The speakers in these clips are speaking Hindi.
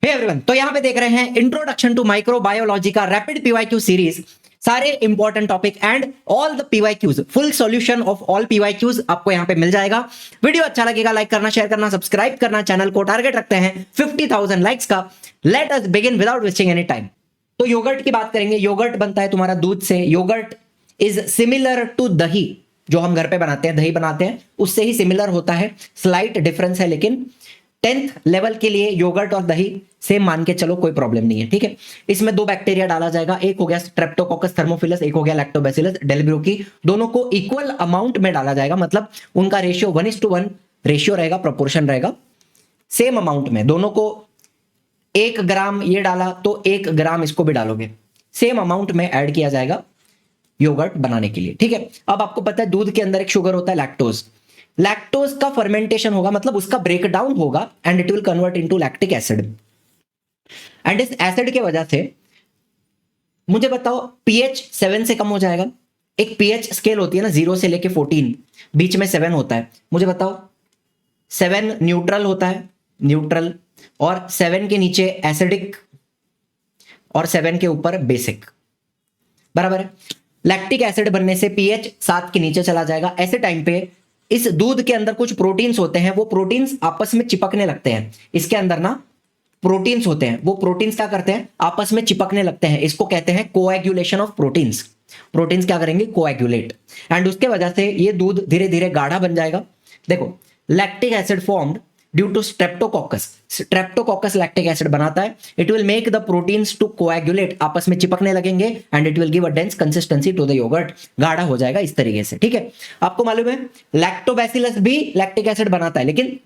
हे एवरीवन, तो यहां पे देख रहे हैं इंट्रोडक्शन टू माइक्रोबायोलॉजी का रैपिड पीवाईक्यू सीरीज। सारे important topic and all the PYQs, full solution of all PYQs आपको यहां पे मिल जाएगा। वीडियो अच्छा लगेगा लाइक करना, शेयर करना, सब्सक्राइब करना। चैनल को टारगेट रखते हैं 50,000 लाइक्स का। Let us begin without wasting any time. तो योगर्ट की बात करेंगे। योगर्ट बनता है तुम्हारा दूध से। योगर्ट इज सिमिलर टू दही, जो हम घर पे बनाते हैं, दही बनाते हैं, उससे ही सिमिलर होता है। स्लाइट डिफरेंस है, लेकिन 10th लेवल के लिए योगर्ट और दही सेम मान के चलो, कोई प्रॉब्लम नहीं है, ठीक है। इसमें दो बैक्टीरिया डाला जाएगा, एक हो गया स्ट्रेप्टोकोकस थर्मोफिलस, एक हो गया लैक्टोबैसिलस डेल्ब्रुकी। दोनों को इक्वल अमाउंट में डाला जाएगा, मतलब उनका रेशियो 1:1 रेशियो रहेगा, प्रोपोर्शन रहेगा, सेम अमाउंट में। दोनों को 1 ग्राम ये डाला तो 1 ग्राम इसको भी डालोगे, सेम अमाउंट में ऐड किया जाएगा योगर्ट बनाने के लिए, ठीक है। अब आपको पता है दूध के अंदर एक शुगर होता है लैक्टोज। लैक्टोज का फर्मेंटेशन होगा, मतलब उसका ब्रेकडाउन होगा and it will convert into lactic acid. And इस एसिड के वजह से मुझे बताओ पीएच 7 से कम हो जाएगा। एक पीएच स्केल होती है ना, 0 से लेके 14, बीच में 7 होता है। मुझे बताओ 7 न्यूट्रल होता है, न्यूट्रल, और 7 के नीचे एसिडिक और 7 के ऊपर बेसिक, बराबर है। लैक्टिक एसिड बनने से पीएच 7 के नीचे चला जाएगा। ऐसे टाइम पे इस दूध के अंदर कुछ प्रोटीन्स होते हैं, वो प्रोटीन्स आपस में चिपकने लगते हैं। इसके अंदर ना प्रोटीन्स होते हैं, वो प्रोटीन्स क्या करते हैं, आपस में चिपकने लगते हैं। इसको कहते हैं कोएगुलेशन ऑफ प्रोटीन्स। प्रोटीन्स क्या करेंगे, कोएगुलेट, एंड उसके वजह से ये दूध धीरे धीरे गाढ़ा बन जाएगा। देखो, lactic acid formed due to streptococcus. Streptococcus lactic acid बनाता है। It will make the proteins to coagulate, आपस में चिपकने लगेंगे, and it will give a dense consistency to the yogurt. गाढ़ा हो जाएगा इस तरीके से, ठीक है। आपको मालूम है लैक्टोबैसिलस भी लैक्टिक एसिड बनाता है, लेकिन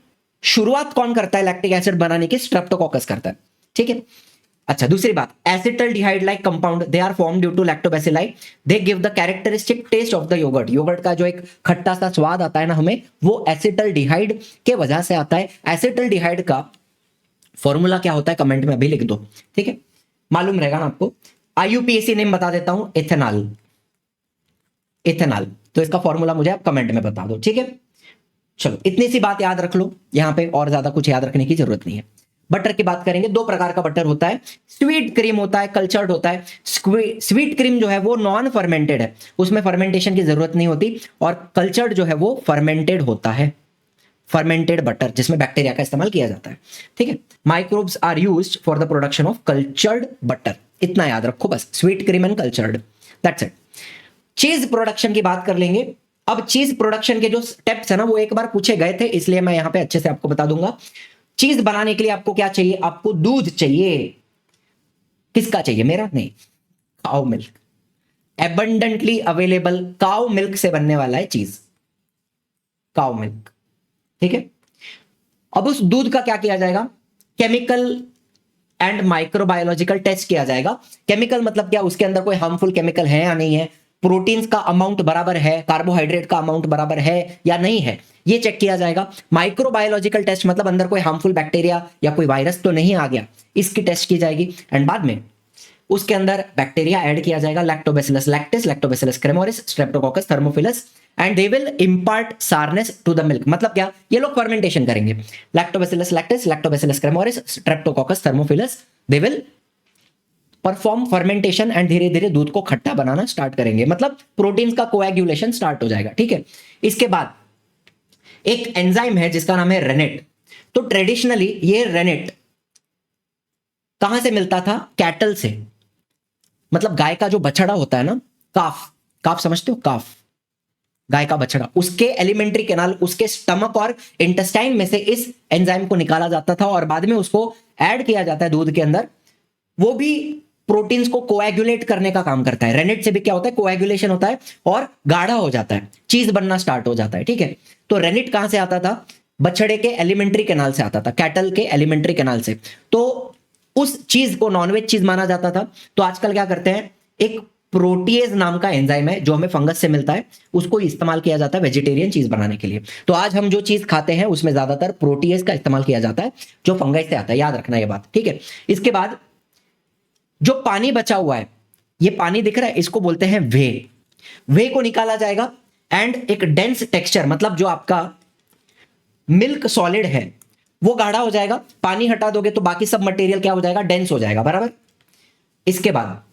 शुरुआत कौन करता है लैक्टिक एसिड बनाने की, स्ट्रेप्टोकोकस करता है, ठीक है। अच्छा, दूसरी बात, acetaldehyde like compound they are form due to lactobacilli. They give the characteristic taste of the yogurt. Yogurt का जो एक खट्टा सा स्वाद आता है ना हमें, वो एसिटल्डिहाइड के वजह से आता है। एसिटल्डिहाइड का फॉर्मूला क्या होता है कमेंट में अभी लिख दो, ठीक है, मालूम रहेगा ना आपको। आईयूपीएसी नेम बता देता हूं, इथेनॉल। इथेनॉल, तो इसका फॉर्मूला मुझे आप कमेंट में बता दो, ठीक है। चलो, इतनी सी बात याद रख लो यहां पे, और ज्यादा कुछ याद रखने की जरूरत नहीं है। बटर की बात करेंगे। 2 प्रकार का बटर होता है, स्वीट क्रीम होता है, कल्चर्ड होता है। स्वीट क्रीम जो है वो नॉन फर्मेंटेड है, उसमें फर्मेंटेशन की जरूरत नहीं होती, और कल्चर्ड जो है वो फर्मेंटेड होता है, फर्मेंटेड बटर, जिसमें बैक्टीरिया का इस्तेमाल किया जाता है, ठीक है। Microbes are used for the production of cultured butter, इतना याद रखो बस, sweet cream and cultured, that's it. Cheese production की बात कर लेंगे। अब चीज प्रोडक्शन के जो स्टेप्स है ना, वो एक बार पूछे गए थे, इसलिए मैं यहां पे अच्छे से आपको बता दूंगा। चीज बनाने के लिए आपको क्या चाहिए, आपको दूध चाहिए। किसका चाहिए, मेरा नहीं, cow milk, abundantly available cow milk से बनने वाला है चीज, काउ मिल्क, ठीक है। अब उस दूध का क्या किया जाएगा, केमिकल एंड माइक्रोबायोलॉजिकल टेस्ट किया जाएगा। केमिकल मतलब क्या, उसके अंदर कोई हार्मफुल केमिकल है या नहीं है, प्रोटीन्स का अमाउंट बराबर है, कार्बोहाइड्रेट का अमाउंट बराबर है या नहीं है, ये चेक किया जाएगा। माइक्रोबायोलॉजिकल टेस्ट मतलब अंदर कोई हार्मफुल बैक्टीरिया या कोई वायरस तो नहीं आ गया, इसकी टेस्ट की जाएगी। एंड बाद में उसके अंदर बैक्टीरिया ऐड किया जाएगा, lactobacillus lactis, lactobacillus cremoris, streptococcus thermophilus, and they will impart sourness to the milk. मतलब क्या, ये लोग फर्मेंटेशन करेंगे, lactobacillus lactis, lactobacillus cremoris, streptococcus thermophilus, they will perform fermentation and धीरे धीरे दूध को खट्टा बनाना स्टार्ट करेंगे, मतलब प्रोटीन्स का कोएगुलेशन स्टार्ट हो जाएगा, ठीक है। इसके बाद एक एंजाइम है जिसका नाम है रेनेट। तो ट्रेडिशनली ये रेनेट कहां से मिलता था, कैटल से, मतलब गाय का जो बछड़ा होता है ना, काफ, काफ समझते हो, काफ, गाय का बछड़ा, उसके एलिमेंट्री कैनाल, उसके स्टमक और इंटेस्टाइन में से इस एंजाइम को निकाला जाता था और बाद में उसको ऐड किया जाता है दूध के अंदर। वो भी प्रोटीन्स को कोएगुलेट करने का काम करता है। रेनेट से भी क्या होता है, कोएगुलेशन होता है और गाढ़ा हो जाता है, चीज बनना स्टार्ट हो जाता है, ठीक है। तो रेनेट कहां से आता था, बछड़े के एलिमेंट्री कैनाल से आता था, कैटल के एलिमेंट्री कैनाल से। तो उस चीज को नॉनवेज चीज माना जाता था। तो आजकल क्या करते हैं, एक प्रोटीएज नाम का एंजाइम है जो हमें फंगस से मिलता है, उसको इस्तेमाल किया जाता है वेजिटेरियन चीज बनाने के लिए। तो आज हम जो चीज खाते हैं उसमें ज्यादातर प्रोटीएज का इस्तेमाल किया जाता है, जो फंगस से आता है, याद रखना ये बात, ठीक है। इसके बाद जो पानी बचा हुआ है, ये पानी दिख रहा है, इसको बोलते हैं वे। वे को निकाला जाएगा एंड एक डेंस टेक्सचर, मतलब जो आपका मिल्क सॉलिड है वो गाढ़ा हो जाएगा, पानी हटा दोगे तो बाकी सब मटेरियल क्या हो जाएगा, डेंस हो जाएगा, बराबर। इसके बाद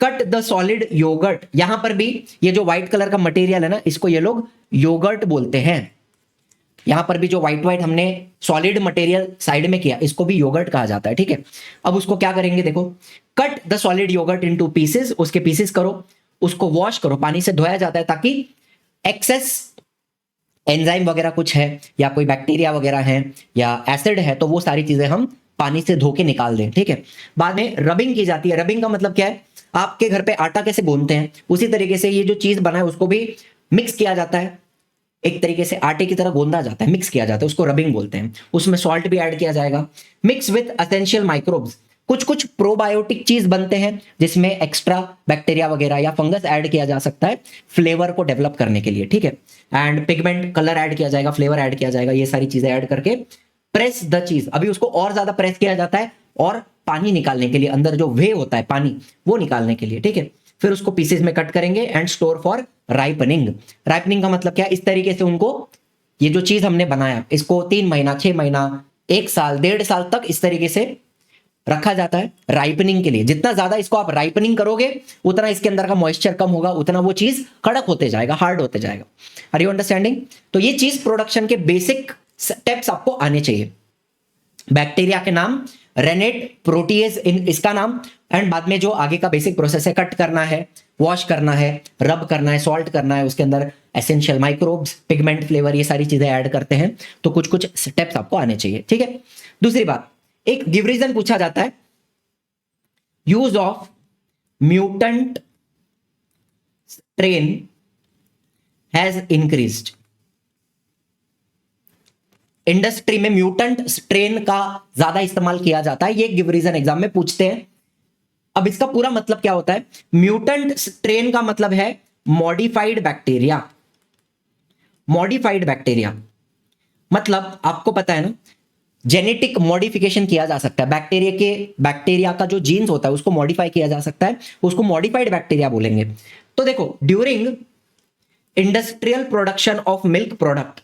कट द सॉलिड योगर्ट, यहां पर भी ये जो व्हाइट कलर का मटेरियल है ना, इसको ये लोग योगर्ट बोलते हैं। यहां पर भी जो व्हाइट व्हाइट हमने सॉलिड मटेरियल साइड में किया, इसको भी योगर्ट कहा जाता है, ठीक है। अब उसको क्या करेंगे, देखो, cut the solid yogurt into pieces, उसके पीसेस करो, उसको वॉश करो, पानी से धोया जाता है ताकि एक्सेस एंजाइम वगैरह कुछ है या कोई बैक्टीरिया वगैरह है या एसिड है, तो वो सारी चीजें हम पानी से धो के निकाल दें, ठीक है। बाद में रबिंग की जाती है। रबिंग का मतलब क्या है, आपके घर पे आटा कैसे गूंथते हैं, उसी तरीके से ये जो चीज बना है उसको भी मिक्स किया जाता है, एक तरीके से आटे की तरह गूंदा जाता है, मिक्स किया जाता है, उसको रबिंग बोलते हैं। उसमें सॉल्ट भी ऐड किया जाएगा। मिक्स विद एसेंशियल माइक्रोब्स, कुछ कुछ प्रोबायोटिक चीज बनते हैं जिसमें एक्स्ट्रा बैक्टीरिया वगैरह या फंगस ऐड किया जा सकता है फ्लेवर को डेवलप करने के लिए, ठीक है। एंड पिगमेंट, कलर ऐड किया जाएगा, फ्लेवर ऐड किया जाएगा, ये सारी चीजें ऐड करके प्रेस द चीज, अभी उसको और ज्यादा प्रेस किया जाता है और पानी निकालने के लिए, अंदर जो वे होता है पानी, वो निकालने के लिए, ठीक है। फिर उसको पीसेस में कट करेंगे and store for ripening. Ripening का मतलब क्या है, इस तरीके से उनको, ये जो चीज हमने बनाया इसको 3 महीना, 6 महीना, 1 साल, 1.5 साल तक इस तरीके से रखा जाता है राइपनिंग के लिए। जितना ज्यादा इसको आप राइपनिंग करोगे उतना इसके अंदर का मॉइस्चर कम होगा, उतना वो चीज कड़क होते जाएगा, हार्ड होते जाएगा। Are you understanding? तो ये चीज प्रोडक्शन के बेसिक स्टेप्स आपको आने चाहिए। बैक्टीरिया के नाम, रेनेट, प्रोटीएज इसका नाम, एंड बाद में जो आगे का बेसिक प्रोसेस है, कट करना है, वॉश करना है, रब करना है, सॉल्ट करना है, उसके अंदर एसेंशियल माइक्रोब्स, पिगमेंट, फ्लेवर, ये सारी चीजें ऐड करते हैं। तो कुछ कुछ स्टेप्स आपको आने चाहिए, ठीक है। दूसरी बात, एक गिव रीजन पूछा जाता है, use of mutant strain has increased. Industry में म्यूटेंट स्ट्रेन का ज्यादा इस्तेमाल किया जाता है, ये गिव रीजन एग्जाम में पूछते हैं। अब इसका पूरा मतलब क्या होता है, म्यूटेंट स्ट्रेन का मतलब है मॉडिफाइड बैक्टीरिया। मॉडिफाइड बैक्टीरिया मतलब आपको पता है ना, जेनेटिक मॉडिफिकेशन किया जा सकता है बैक्टीरिया का जो जीन्स होता है उसको मॉडिफाई किया जा सकता है, उसको मॉडिफाइड बैक्टीरिया बोलेंगे। तो देखो, during industrial production of milk product,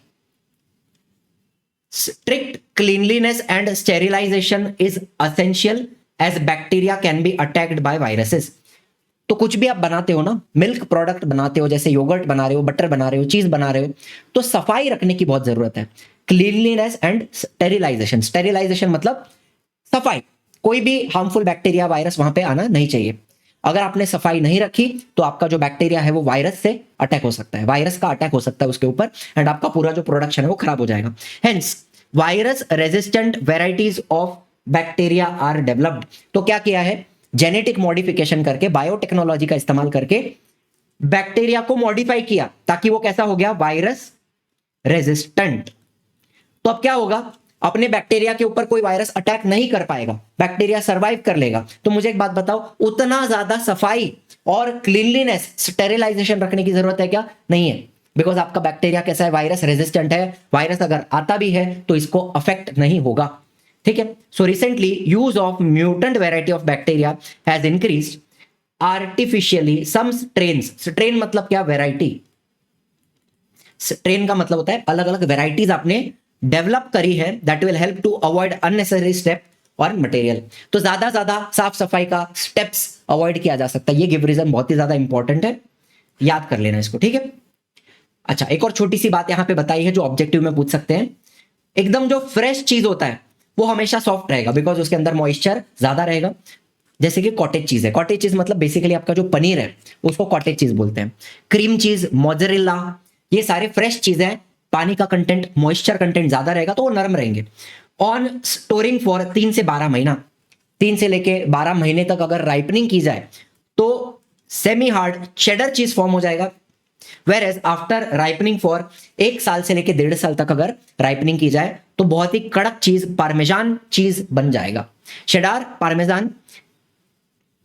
strict cleanliness and sterilization is essential as bacteria can be attacked by viruses। तो कुछ भी आप बनाते हो ना, मिल्क प्रोडक्ट बनाते हो, जैसे योगर्ट बना रहे हो, बटर बना रहे हो, चीज बना रहे हो, तो सफाई रखने की बहुत जरूरत है। क्लीनलीनेस एंड स्टेरिलाइजेशन, स्टेरिलाइजेशन मतलब सफाई, कोई भी हार्मफुल बैक्टीरिया, वायरस वहां पे आना नहीं चाहिए। अगर आपने सफाई नहीं रखी तो आपका जो बैक्टीरिया है वो वायरस से अटैक हो सकता है, वायरस का अटैक हो सकता है उसके ऊपर, एंड आपका पूरा जो प्रोडक्शन है वो खराब हो जाएगा। Hence virus resistant varieties of bacteria are developed. तो क्या किया है, जेनेटिक मॉडिफिकेशन करके, बायोटेक्नोलॉजी का इस्तेमाल करके बैक्टीरिया को मॉडिफाई किया ताकि वो कैसा हो गया, वायरस रेजिस्टेंट। तो अब क्या होगा, अपने बैक्टीरिया के ऊपर कोई वायरस अटैक नहीं कर पाएगा, बैक्टीरिया सरवाइव कर लेगा। तो मुझे एक बात बताओ, उतना ज्यादा सफाई और क्लीनलीनेस, स्टेरिलाइजेशन रखने की जरूरत है क्या? नहीं है, बिकॉज आपका बैक्टीरिया कैसा है, वायरस रेजिस्टेंट है, वायरस अगर आता भी है तो इसको अफेक्ट नहीं होगा, ठीक है। So recently use of mutant variety of bacteria has increased artificially some strains. Strain मतलब क्या, वेराइटी। स्ट्रेन का मतलब होता है अलग अलग वेराइटीज आपने डेवलप करी है, that will help to avoid unnecessary step और मटेरियल। तो ज्यादा साफ सफाई का स्टेप्स अवॉइड किया जा सकता है। ये गिव रीजन बहुत ही ज्यादा इंपॉर्टेंट है, याद कर लेना इसको, ठीक है। अच्छा, एक और छोटी सी बात यहां पे बताई है जो ऑब्जेक्टिव में पूछ सकते हैं। एकदम जो फ्रेश चीज होता है वो हमेशा सॉफ्ट रहेगा, बिकॉज उसके अंदर मॉइस्चर ज्यादा रहेगा। जैसे कि कॉटेज चीज है, कॉटेज चीज मतलब बेसिकली आपका जो पनीर है उसको कॉटेज चीज बोलते हैं। क्रीम चीज, मोज़रेला, ये सारे फ्रेश चीजें, पानी का कंटेंट, मॉइस्चर कंटेंट ज्यादा रहेगा तो वो नरम रहेंगे। ऑन स्टोरिंग फॉर 3 से 12 महीना, 3 से लेके 12 महीने तक अगर राइपनिंग की जाए तो सेमी हार्ड चेडर चीज फॉर्म हो जाएगा। Whereas आफ्टर राइपनिंग फॉर 1 साल से लेके 1.5 साल तक अगर राइपनिंग की जाए तो बहुत ही कड़क चीज, पार्मेजान चीज बन जाएगा। चेडार, पार्मेजान,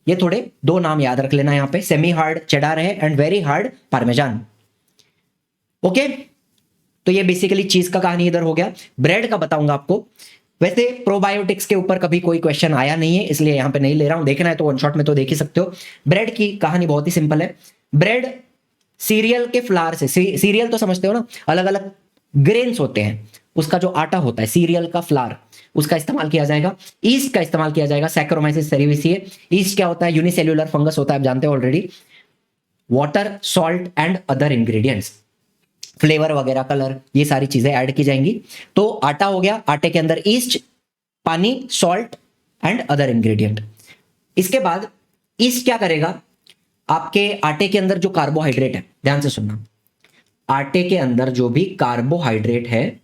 ये थोड़े 2 नाम याद रख लेना यहां पे, सेमी हार्ड चेडार है and very hard parmesan. Okay, तो ये बेसिकली चीज का कहानी इधर हो गया। ब्रेड का बताऊंगा आपको। वैसे प्रोबायोटिक्स के ऊपर कभी कोई क्वेश्चन आया नहीं है, इसलिए यहां पे नहीं ले रहा हूं। देखना है तो वन शॉट में तो देख ही सकते हो। ब्रेड की कहानी बहुत ही सिंपल है। ब्रेड सीरियल के फ्लावर से, सीरियल तो समझते हो ना, अलग अलग ग्रेन्स होते हैं, उसका जो आटा होता है, सीरियल का फ्लावर, उसका इस्तेमाल किया जाएगा। ईस्ट का इस्तेमाल किया जाएगा, सैक्रोमाइसिस सेरेविसिए। ईस्ट क्या होता है? यूनिसेल्युलर फंगस होता है, आप जानते हो already. Water, salt and other ingredients, flavour वगैरह, कलर, ये सारी चीजें ऐड की जाएंगी। तो आटा हो गया, आटे के अंदर ईस्ट, पानी, सॉल्ट एंड अदर इंग्रेडिएंट। इसके बाद ईस्ट क्या करेगा? आपके आटे के अंदर जो कार्बोहाइड्रेट है, ध्यान से सुनना, आटे के अंदर जो भी कार्बोहाइड्रेट है,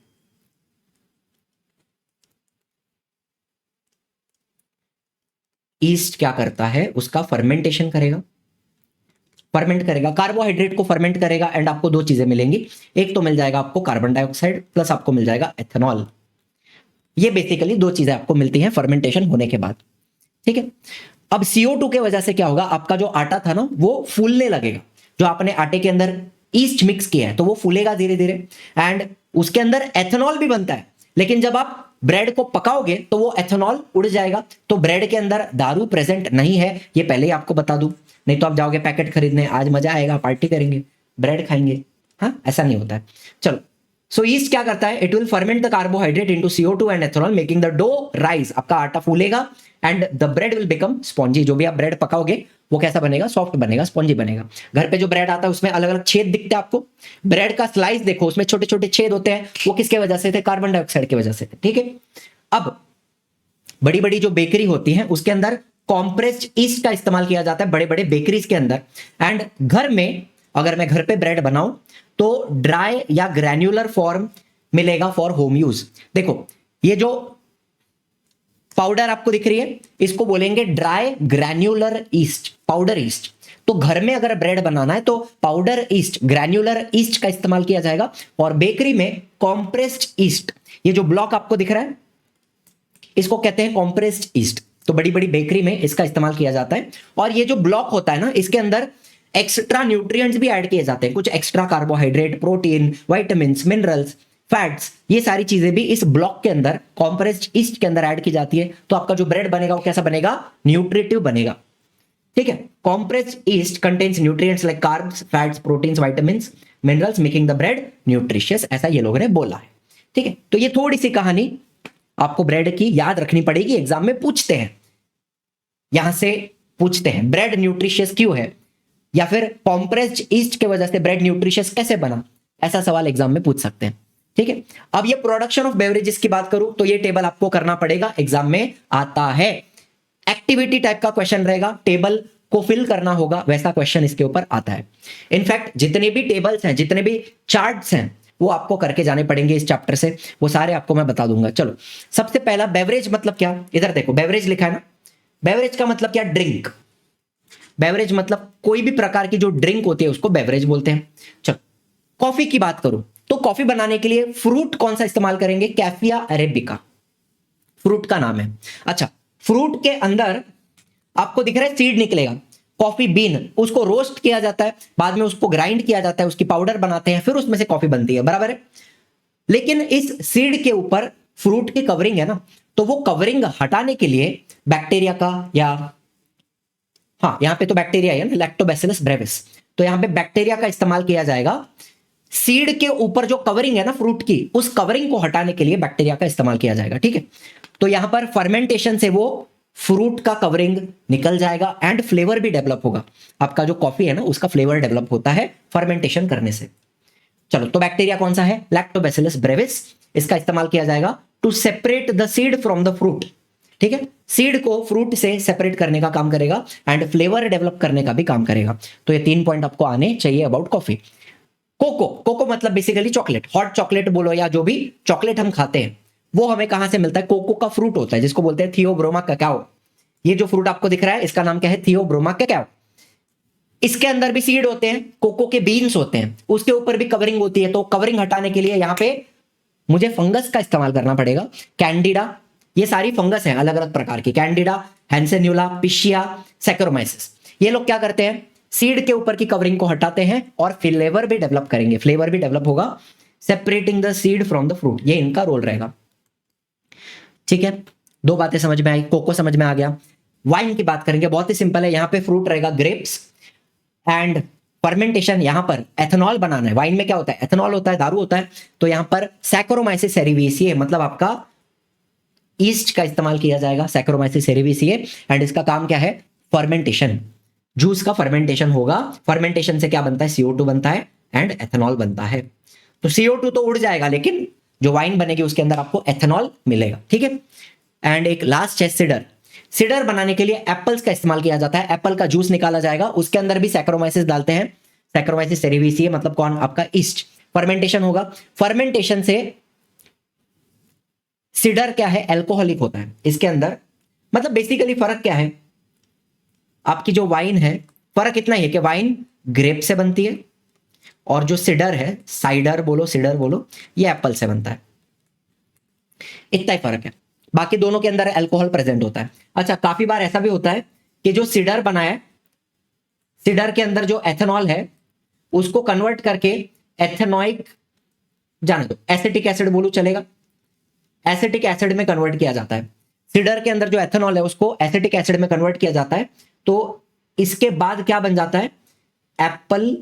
ईस्ट क्या करता है? उसका फर्मेंटेशन करेगा, फर्मेंट करेगा, कार्बोहाइड्रेट को फर्मेंट करेगा एंड आपको दो चीजें मिलेंगी। एक तो मिल जाएगा आपको कार्बन डाइऑक्साइड, प्लस आपको मिल जाएगा एथेनॉल। ये बेसिकली दो चीजें आपको मिलती हैं फर्मेंटेशन होने के बाद, ठीक है। अब CO2 के वजह से क्या होगा? आपका जो आटा था ना, वो फूलने लगेगा। जो आपने आटे के अंदर ईस्ट मिक्स किया है तो वो फूलेगा धीरे धीरे, एंड उसके अंदर एथेनॉल भी बनता है। लेकिन जब आप ब्रेड को पकाओगे तो वो एथेनॉल उड़ जाएगा। तो ब्रेड के अंदर दारू प्रेजेंट नहीं है, ये पहले ही आपको बता दूं, नहीं तो आप जाओगे पैकेट खरीदने, आज मजा आएगा, पार्टी करेंगे, ब्रेड खाएंगे। हाँ, ऐसा नहीं होता है। चलो, सो ईस्ट क्या करता है? It will ferment the carbohydrate into CO2 and ethanol, making the dough rise. आपका आटा फूलेगा and the bread will become spongy. जो भी आप ब्रेड पकाओगे वो कैसा बनेगा? सॉफ्ट बनेगा, स्पॉन्जी बनेगा। घर पे जो ब्रेड आता है उसमें अलग अलग छेद दिखते हैं आपको। ब्रेड का स्लाइस देखो, उसमें छोटे छोटे छेद होते हैं, वो किसके वजह से थे? कार्बन डाइऑक्साइड की वजह से थे, ठीक है। अब बड़ी बड़ी जो बेकरी होती है उसके अंदर कॉम्प्रेस्ड ईस्ट का इस्तेमाल किया जाता है, बड़े बड़े बेकरीज के अंदर। एंड घर में, अगर मैं घर पे ब्रेड बनाऊं तो ड्राई या ग्रैन्युलर फॉर्म मिलेगा फॉर होम यूज। देखो, ये जो पाउडर आपको दिख रही है, इसको बोलेंगे dry granular east, powder east. तो घर में अगर ब्रेड बनाना है तो पाउडर ईस्ट, ग्रैन्युलर ईस्ट का इस्तेमाल किया जाएगा। और बेकरी में कॉम्प्रेस्ड ईस्ट, ये जो ब्लॉक आपको दिख रहा है इसको कहते हैं कॉम्प्रेस्ड ईस्ट। तो बड़ी बड़ी बेकरी में इसका इस्तेमाल किया जाता है। और ये जो ब्लॉक होता है ना, इसके अंदर एक्स्ट्रा न्यूट्रिएंट्स भी ऐड किए जाते हैं, कुछ extra carbohydrate, protein, vitamins, minerals, fats, ये सारी चीजें भी इस ब्लॉक के अंदर, कॉम्प्रेस्ड ईस्ट के अंदर ऐड की जाती है। तो आपका जो ब्रेड बनेगा वो कैसा बनेगा? न्यूट्रिटिव बनेगा, ठीक है। Compressed east contains nutrients like carbs, fats, proteins, vitamins, minerals, making the bread nutritious, ऐसा ये लोगों ने बोला है, ठीक है। तो ये थोड़ी सी कहानी आपको ब्रेड की याद रखनी पड़ेगी, एग्जाम में पूछते हैं, यहां से पूछते हैं ब्रेड न्यूट्रिशियस क्यों है, या फिर कॉम्प्रेस्ड ईस्ट के वजह से ब्रेड न्यूट्रिशियस कैसे बना, ऐसा सवाल एग्जाम में पूछ सकते हैं, ठीक है। अब ये प्रोडक्शन ऑफ बेवरेजेस की बात करूं तो ये टेबल आपको करना पड़ेगा, एग्जाम में आता है। एक्टिविटी टाइप का क्वेश्चन रहेगा, टेबल को फिल करना होगा, वैसा क्वेश्चन इसके ऊपर आता है। इनफैक्ट जितने भी टेबल्स हैं, जितने भी चार्ट्स हैं, वो आपको करके जाने पड़ेंगे इस चैप्टर से, वो सारे आपको मैं बता दूंगा। चलो, सबसे पहला बेवरेज मतलब क्या? इधर देखो, बेवरेज लिखा है ना। बेवरेज का मतलब क्या? ड्रिंक। बेवरेज मतलब कोई भी प्रकार की जो ड्रिंक होती है उसको बेवरेज बोलते हैं। चलो, कॉफी की बात करूं तो कॉफी बनाने के लिए फ्रूट कौन सा इस्तेमाल करेंगे? कैफिया अरेबिका, फ्रूट का नाम है। अच्छा, फ्रूट के अंदर आपको दिख रहा है सीड निकलेगा, कॉफी बीन, उसको रोस्ट किया जाता है, बाद में उसको ग्राइंड किया जाता है, उसकी पाउडर बनाते हैं, फिर उसमें से कॉफी बनती है, बराबर है। लेकिन इस सीड के ऊपर फ्रूट की कवरिंग है ना, तो वो कवरिंग हटाने के लिए बैक्टीरिया का, या हाँ, यहां पे तो बैक्टीरिया है ना, लैक्टोबैसिलस ब्रेविस, तो यहां पे बैक्टीरिया का इस्तेमाल किया जाएगा। सीड के ऊपर जो कवरिंग है ना फ्रूट की, उस कवरिंग को हटाने के लिए बैक्टीरिया का इस्तेमाल किया जाएगा, ठीक है। तो यहां पर फर्मेंटेशन से वो फ्रूट का कवरिंग निकल जाएगा एंड फ्लेवर भी डेवलप होगा। आपका जो कॉफी है ना, उसका फ्लेवर डेवलप होता है फर्मेंटेशन करने से। चलो, तो बैक्टीरिया कौन सा है? Lactobacillus brevis. इसका इस्तेमाल किया जाएगा to separate the seed from the fruit, ठीक है। सीड को फ्रूट से सेपरेट करने का काम करेगा एंड फ्लेवर डेवलप करने का भी काम करेगा। तो ये 3 पॉइंट आपको आने चाहिए अबाउट कॉफी। कोको, कोको मतलब बेसिकली चॉकलेट, हॉट चॉकलेट बोलो या जो भी चॉकलेट हम खाते हैं, वो हमें कहां से मिलता है? कोको का फ्रूट होता है, जिसको बोलते हैं थियोब्रोमा कैकाओ। ये जो फ्रूट आपको दिख रहा है इसका नाम क्या है? थियोब्रोमा कैकाओ। इसके अंदर भी सीड होते हैं, कोको के बीन्स होते हैं, उसके ऊपर भी कवरिंग होती है। तो कवरिंग हटाने के लिए यहां पे मुझे फंगस का इस्तेमाल करना पड़ेगा, कैंडिडा। ये सारी फंगस हैं अलग अलग प्रकार की, कैंडिडा, हैंसेन्यूला, पिशिया, सैक्रोमाइसिस। ये लोग क्या करते हैं? सीड के ऊपर की कवरिंग को हटाते हैं और फ्लेवर भी डेवलप करेंगे, फ्लेवर भी डेवलप होगा, separating the seed from the fruit. ये इनका रोल रहेगा, ठीक है। 2 बातें समझ में आई, कोको समझ में आ गया। वाइन की बात करेंगे, बहुत ही सिंपल है। यहां पे फ्रूट रहेगा ग्रेप्स एंड फर्मेंटेशन, यहां पर एथेनॉल बनाना है। वाइन में क्या होता है, एथेनॉल होता है, दारू होता है। तो यहां पर सैक्रोमाइसिस सेरेविसिए मतलब आपका ईस्ट का इस्तेमाल किया जाएगा, सैक्रोमाइसिस सेरेविसिए। एंड इसका काम क्या है, फर्मेंटेशन, जूस का फर्मेंटेशन होगा। फर्मेंटेशन से क्या बनता है, CO2 बनता है एंड एथेनॉल बनता है। तो CO2 तो उड़ जाएगा, लेकिन जो वाइन बनेगी उसके अंदर आपको एथेनॉल मिलेगा, ठीक है। एंड एक लास्ट है सीडर। सीडर बनाने के लिए एप्पल्स का इस्तेमाल किया जाता है। एप्पल का जूस निकाला जाएगा, उसके अंदर भी सैक्रोमाइसिस डालते हैं, सैक्रोमाइसिस सेरेविसिए मतलब कौन, आपका ईस्ट। फर्मेंटेशन होगा, फर्मेंटेशन से सीडर क्या है, एल्कोहलिक होता है इसके अंदर। मतलब बेसिकली फर्क क्या है, आपकी जो वाइन है, फर्क इतना ही है कि वाइन ग्रेप से बनती है और जो सीडर है, साइडर बोलो सीडर बोलो, ये एप्पल से बनता है। इतना ही फर्क है, बाकी दोनों के अंदर अल्कोहल प्रेजेंट होता है। अच्छा, काफी बार ऐसा भी होता है कि जो सीडर बनाया है, सीडर के अंदर जो एथेनॉल है उसको कन्वर्ट करके एथेनॉइक, जाने दो, एसिटिक एसिड बोलूं चलेगा, एसिटिक एसिड में कन्वर्ट किया जाता है। सीडर के अंदर जो एथेनॉल है उसको एसिटिक एसिड में कन्वर्ट किया जाता है। तो इसके बाद क्या बन जाता है, एप्पल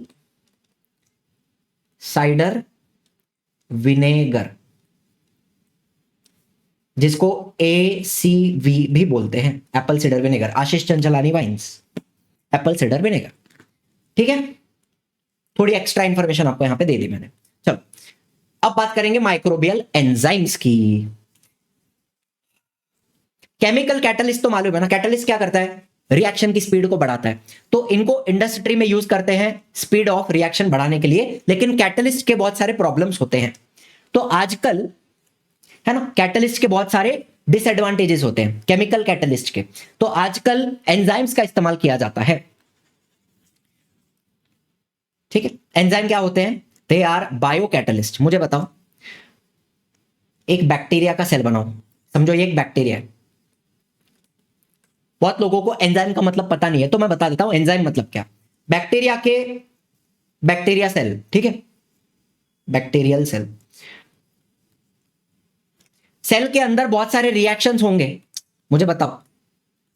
साइडर विनेगर, जिसको ACV भी बोलते हैं, apple cider vinegar. Ashish Chanchlani vines, apple cider vinegar, ठीक है। थोड़ी एक्स्ट्रा इंफॉर्मेशन आपको यहां पे दे दी मैंने। चलो अब बात करेंगे माइक्रोबियल एंजाइम्स की। केमिकल कैटलिस्ट तो मालूम है ना, कैटलिस्ट क्या करता है, रिएक्शन की स्पीड को बढ़ाता है। तो इनको इंडस्ट्री में यूज करते हैं स्पीड ऑफ रिएक्शन बढ़ाने के लिए, लेकिन कैटलिस्ट के बहुत सारे प्रॉब्लम्स होते हैं। तो आजकल है ना, कैटलिस्ट के बहुत सारे डिसएडवांटेजेस होते हैं केमिकल कैटलिस्ट के। तो आजकल एंजाइम्स का इस्तेमाल किया जाता है, ठीक है। एंजाइम क्या होते हैं, दे आर बायो कैटलिस्ट। मुझे बताओ, एक बैक्टीरिया का सेल बनाओ, समझो ये एक बैक्टीरिया है। बहुत लोगों को एंजाइम का मतलब पता नहीं है, तो मैं बता देता हूं एंजाइम मतलब क्या। बैक्टीरिया के, बैक्टीरिया सेल, ठीक है, बैक्टीरियल सेल, सेल के अंदर बहुत सारे रिएक्शंस होंगे। मुझे बताओ,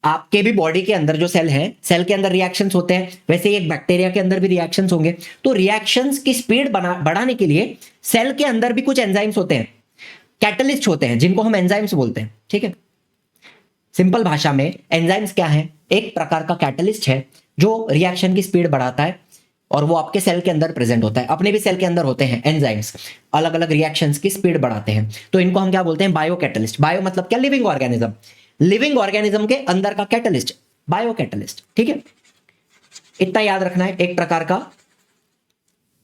आपके भी बॉडी के अंदर जो सेल है, सेल के अंदर रिएक्शंस होते हैं, वैसे ही एक बैक्टीरिया के अंदर भी रिएक्शंस होंगे। तो रिएक्शंस की स्पीड बढ़ाने के लिए सेल के अंदर भी कुछ एंजाइम्स होते हैं, कैटलिस्ट होते हैं, जिनको हम एंजाइम्स बोलते हैं, ठीक है। सिंपल भाषा में एंजाइम्स क्या है, एक प्रकार का कैटलिस्ट है जो रिएक्शन की स्पीड बढ़ाता है, और वो आपके सेल के अंदर प्रेजेंट होता है। अपने भी सेल के अंदर होते हैं एंजाइम्स, अलग अलग रिएक्शंस की स्पीड बढ़ाते हैं। तो इनको हम क्या बोलते हैं, बायो कैटलिस्ट। बायो मतलब क्या, लिविंग ऑर्गेनिज्म, लिविंग ऑर्गेनिज्म के अंदर का कैटलिस्ट, बायो कैटलिस्ट, ठीक है। इतना याद रखना है, एक प्रकार का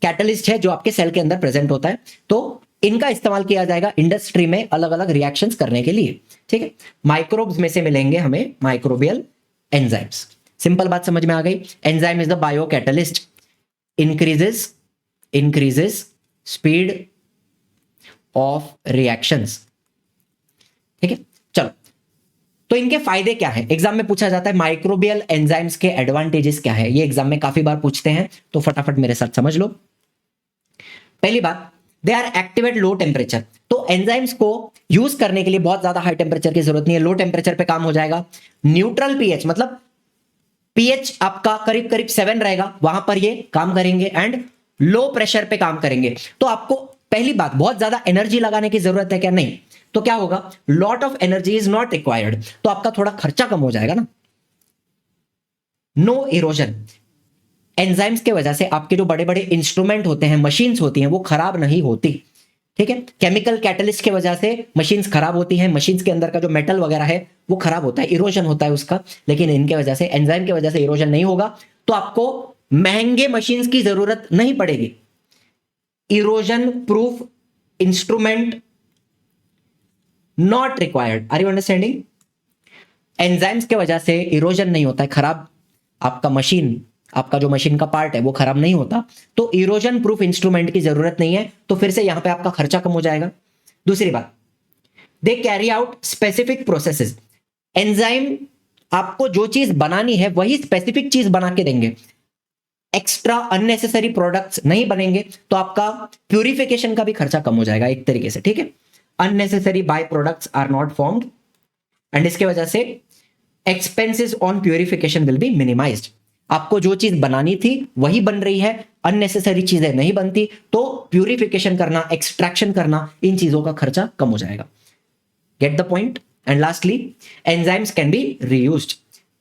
कैटलिस्ट है जो आपके सेल के अंदर प्रेजेंट होता है। तो इनका इस्तेमाल किया जाएगा इंडस्ट्री में अलग अलग रिएक्शंस करने के लिए, ठीक है। माइक्रोब्स में से मिलेंगे हमें माइक्रोबियल एंजाइम्स। सिंपल बात समझ में आ गई। Enzyme is the bio catalyst, increases speed of reactions, ठीक है। चलो, तो इनके फायदे क्या है, एग्जाम में पूछा जाता है माइक्रोबियल एंजाइम्स के एडवांटेजेस क्या है, ये एग्जाम में काफी बार पूछते हैं, तो फटाफट मेरे साथ समझ लो। पहली बात, they are active at low temperature. तो एंजाइम्स को यूज करने के लिए बहुत ज्यादा हाई टेम्परेचर की जरूरत नहीं है, लो टेम्परेचर पे काम हो जाएगा। न्यूट्रल पीएच मतलब पीएच आपका करीब करीब 7 रहेगा, वहां पर ये काम करेंगे। एंड लो प्रेशर पे काम करेंगे। तो आपको पहली बात, बहुत ज्यादा एनर्जी लगाने की जरूरत है क्या, नहीं। तो क्या होगा, lot of energy is not required, तो आपका थोड़ा खर्चा कम हो जाएगा ना। नो इरोजन, एंजाइम्स के वजह से आपके जो बड़े बड़े इंस्ट्रूमेंट होते हैं, मशीन्स होती हैं, वो खराब नहीं होती, ठीक है। केमिकल कैटलिस्ट के वजह से मशीन्स खराब होती हैं, मशीन्स के अंदर का जो मेटल वगैरह है वो खराब होता है, इरोजन होता है उसका। लेकिन इनके वजह से, एंजाइम की वजह से इरोजन नहीं होगा, तो आपको महंगे मशीन्स की जरूरत नहीं पड़ेगी। Erosion proof instrument not required, are you understanding. Enzymes के वजह से इरोजन नहीं होता है, खराब आपका मशीन, आपका जो मशीन का पार्ट है वो खराब नहीं होता, तो इरोजन प्रूफ इंस्ट्रूमेंट की जरूरत नहीं है। तो फिर से यहां पे आपका खर्चा कम हो जाएगा। दूसरी बात, they carry out specific processes. Enzyme आपको जो चीज बनानी है वही स्पेसिफिक चीज बना के देंगे, एक्स्ट्रा अननेसेसरी प्रोडक्ट्स नहीं बनेंगे, तो आपका प्यूरिफिकेशन का भी खर्चा कम हो जाएगा एक तरीके से, ठीक है। Unnecessary by products are not formed, and इसके वजह से expenses on purification will be minimised. आपको जो चीज बनानी थी वही बन रही है, अननेसेसरी चीजें नहीं बनती, तो प्यूरिफिकेशन करना, एक्सट्रैक्शन करना, इन चीजों का खर्चा कम हो जाएगा। Get the point. And lastly, enzymes can be reused,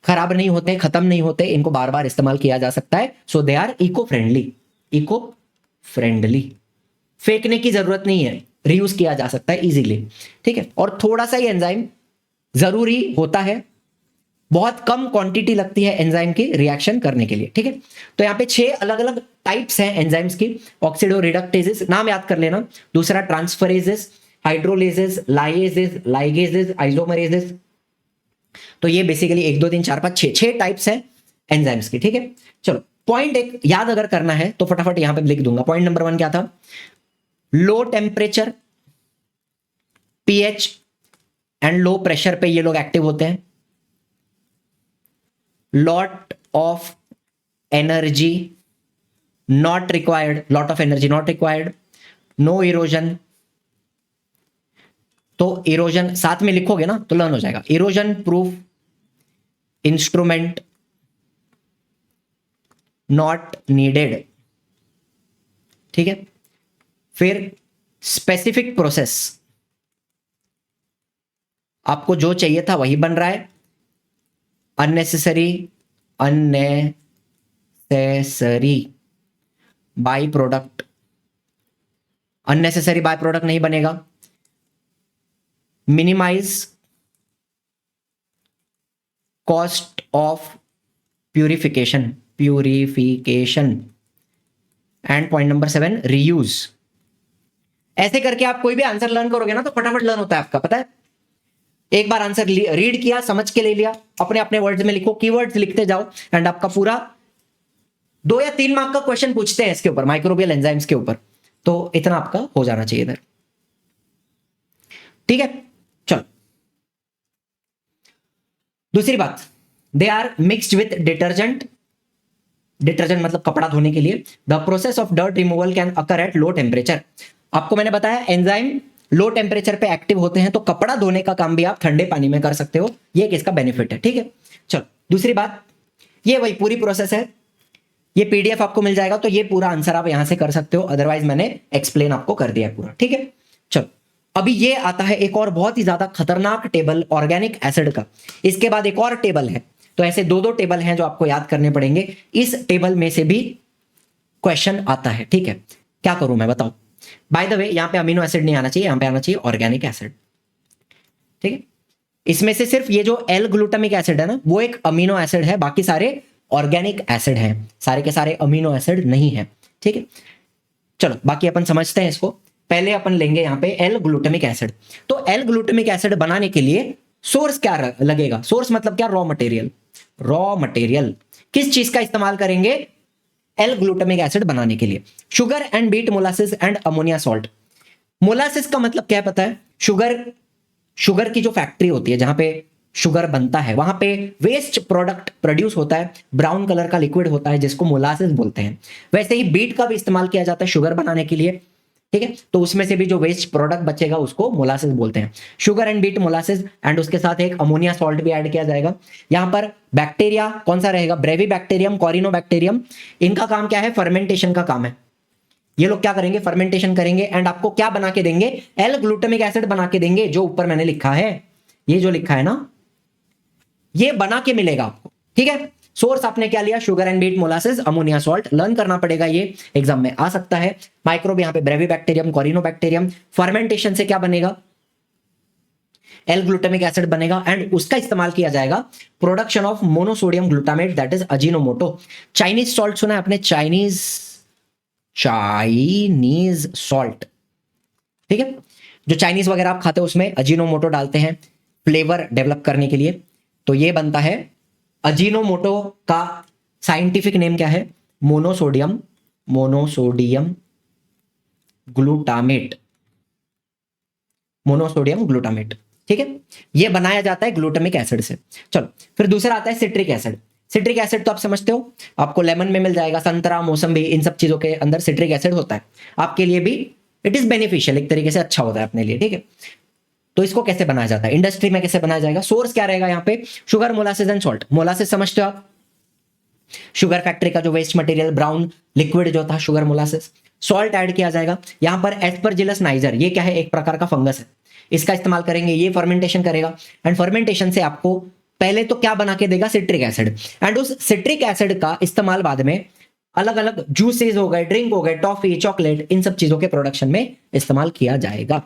खराब नहीं होते, खत्म नहीं होते, इनको बार बार इस्तेमाल किया जा सकता है। So they are eco friendly, eco friendly, फेंकने की जरूरत नहीं है, रीयूज किया जा सकता है इजीली, ठीक है। और थोड़ा सा ही एंजाइम जरूरी होता है, बहुत कम क्वांटिटी लगती है एंजाइम की रिएक्शन करने के लिए, ठीक है। तो यहाँ पे 6 अलग अलग टाइप्स हैं एंजाइम्स की। ऑक्सीडो रिडक्टेजेस, नाम याद कर लेना। दूसरा ट्रांसफरेजेस, हाइड्रोलेजेस, लाइएजेस, लाइगेजेस, आइसोमरेजेस। तो ये बेसिकली 1 2 3 4 5 6 टाइप्स हैं एंजाइम्स की, ठीक है। चलो, पॉइंट एक याद अगर करना है तो फटाफट यहां पे लिख दूंगा। पॉइंट नंबर 1 क्या था? Low temperature, pH and low pressure पे ये लोग एक्टिव होते हैं। Lot of energy not required, lot of energy not required, no erosion. तो इरोजन साथ में लिखोगे ना तो लर्न हो जाएगा। Erosion proof instrument not needed, ठीक है। फिर स्पेसिफिक प्रोसेस, आपको जो चाहिए था वही बन रहा है। Unnecessary by product, unnecessary by product नहीं बनेगा। Minimise cost of purification and point number 7 reuse. ऐसे करके आप कोई भी आंसर लर्न करोगे ना तो फटाफट लर्न होता है आपका, पता है। एक बार आंसर रीड किया, समझ के ले लिया, अपने अपने वर्ड्स में लिखो, कीवर्ड्स लिखते जाओ, एंड आपका पूरा 2 या 3 मार्क का क्वेश्चन पूछते हैं इसके ऊपर, माइक्रोबियल एंजाइम्स के ऊपर, तो इतना आपका हो जाना चाहिए इधर, ठीक है। चलो, दूसरी बात, they are mixed with detergent. Detergent मतलब कपड़ा धोने के लिए। The process of dirt removal can occur at low temperature. आपको मैंने बताया एंजाइम लो टेम्परेचर पे एक्टिव होते हैं, तो कपड़ा धोने का काम भी आप ठंडे पानी में कर सकते हो, ये किसका बेनिफिट है, ठीक है। चलो, दूसरी बात, ये वही पूरी प्रोसेस है, ये पीडीएफ आपको मिल जाएगा, तो ये पूरा आंसर आप यहां से कर सकते हो, अदरवाइज मैंने एक्सप्लेन आपको कर दिया पूरा, ठीक है। चलो, अभी ये आता है एक और बहुत ही ज्यादा खतरनाक टेबल ऑर्गेनिक एसिड का। इसके बाद एक और टेबल है, तो ऐसे 2 टेबल हैं जो आपको याद करने पड़ेंगे। इस टेबल में से भी क्वेश्चन आता है, ठीक है। क्या करूं मैं, बताओ। बाय द वे, यहां पे अमीनो एसिड नहीं आना चाहिए, यहां पे आना चाहिए ऑर्गेनिक एसिड, ठीक है। इसमें से सिर्फ ये जो एल ग्लूटामिक एसिड है ना, वो एक अमीनो एसिड है, बाकी सारे ऑर्गेनिक एसिड हैं, सारे के सारे अमीनो एसिड नहीं है, ठीक है। चलो, बाकी अपन समझते हैं इसको। पहले अपन लेंगे यहां पे एल ग्लूटामिक एसिड। तो एल ग्लूटामिक एसिड बनाने के लिए सोर्स क्या लगेगा? सोर्स मतलब क्या? Raw material. रॉ मटेरियल किस चीज का इस्तेमाल करेंगे एल ग्लूटामिक एसिड बनाने के लिए? Sugar and beet molasses and ammonia salt. Molasses का मतलब क्या है पता है? शुगर की जो फैक्ट्री होती है, जहां पे शुगर बनता है, वहां पे वेस्ट प्रोडक्ट प्रोड्यूस होता है, ब्राउन कलर का लिक्विड होता है जिसको मोलासिस बोलते हैं। वैसे ही बीट का भी इस्तेमाल किया जाता है शुगर बनाने के लिए, ठीक है। तो उसमें से भी जो वेस्ट प्रोडक्ट बचेगा उसको मोलासिस बोलते हैं। Sugar and beet molasses, and उसके साथ एक अमोनिया सॉल्ट भी ऐड किया जाएगा। यहां पर बैक्टीरिया कौन सा रहेगा? ब्रेविबैक्टीरियम, कॉरिनोबैक्टीरियम। इनका काम क्या है? फर्मेंटेशन का काम है। ये लोग क्या करेंगे? फर्मेंटेशन करेंगे, एंड आपको क्या बना के देंगे? एल ग्लूटामिक एसिड बना के देंगे, जो ऊपर मैंने लिखा है, ये जो लिखा है ना, ये बना के मिलेगा आपको, ठीक है। सोर्स आपने क्या लिया? Sugar and beet molasses, ammonia salt. Learn करना पड़ेगा, ये एग्जाम में आ सकता है। माइक्रोब यहां पे ब्रेविबैक्टीरियम, कॉरिनोबैक्टीरियम। फर्मेंटेशन से क्या बनेगा? एल ग्लूटामिक एसिड बनेगा, एंड उसका इस्तेमाल किया जाएगा production of monosodium glutamate, that is Ajinomoto. Chinese salt सुना है आपने? चाइनीज सॉल्ट, ठीक है। जो चाइनीज वगैरह आप खाते हो उसमें अजीनोमोटो डालते हैं फ्लेवर डेवलप करने के लिए, तो ये बनता है अजीनोमोटो का साइंटिफिक नेम क्या है? मोनोसोडियम ग्लूटामेट, मोनोसोडियम ग्लूटामेट, ठीक है। ये बनाया जाता है ग्लूटामिक एसिड से। चलो, फिर दूसरा आता है सिट्रिक एसिड। सिट्रिक एसिड तो आप समझते हो, आपको लेमन में मिल जाएगा, संतरा, मौसम्बी, इन सब चीजों के अंदर सिट्रिक एसिड होता है। आपके लिए भी इट इज बेनिफिशियल, एक तरीके से अच्छा होता है अपने लिए, ठीक है। तो इसको कैसे बनाया जाता है? इंडस्ट्री में कैसे बनाया जाएगा? सोर्स क्या रहेगा यहाँ पे? Sugar, molasses and salt. Molasses समझते हो आप? शुगर फैक्ट्री का जो वेस्ट मटेरियल ब्राउन लिक्विड जो था शुगर मोलासेस, सॉल्ट ऐड किया जाएगा। यहां पर एस्परजिलस नाइजर, ये क्या है, एक प्रकार का फंगस है, इसका इस्तेमाल करेंगे, ये फर्मेंटेशन करेगा एंड फर्मेंटेशन से आपको पहले तो क्या बना के देगा, सिट्रिक एसिड, एंड उस सिट्रिक एसिड का इस्तेमाल बाद में अलग अलग जूसेस हो गए, ड्रिंक हो गए, टॉफी, चॉकलेट, इन सब चीजों के प्रोडक्शन में इस्तेमाल किया जाएगा।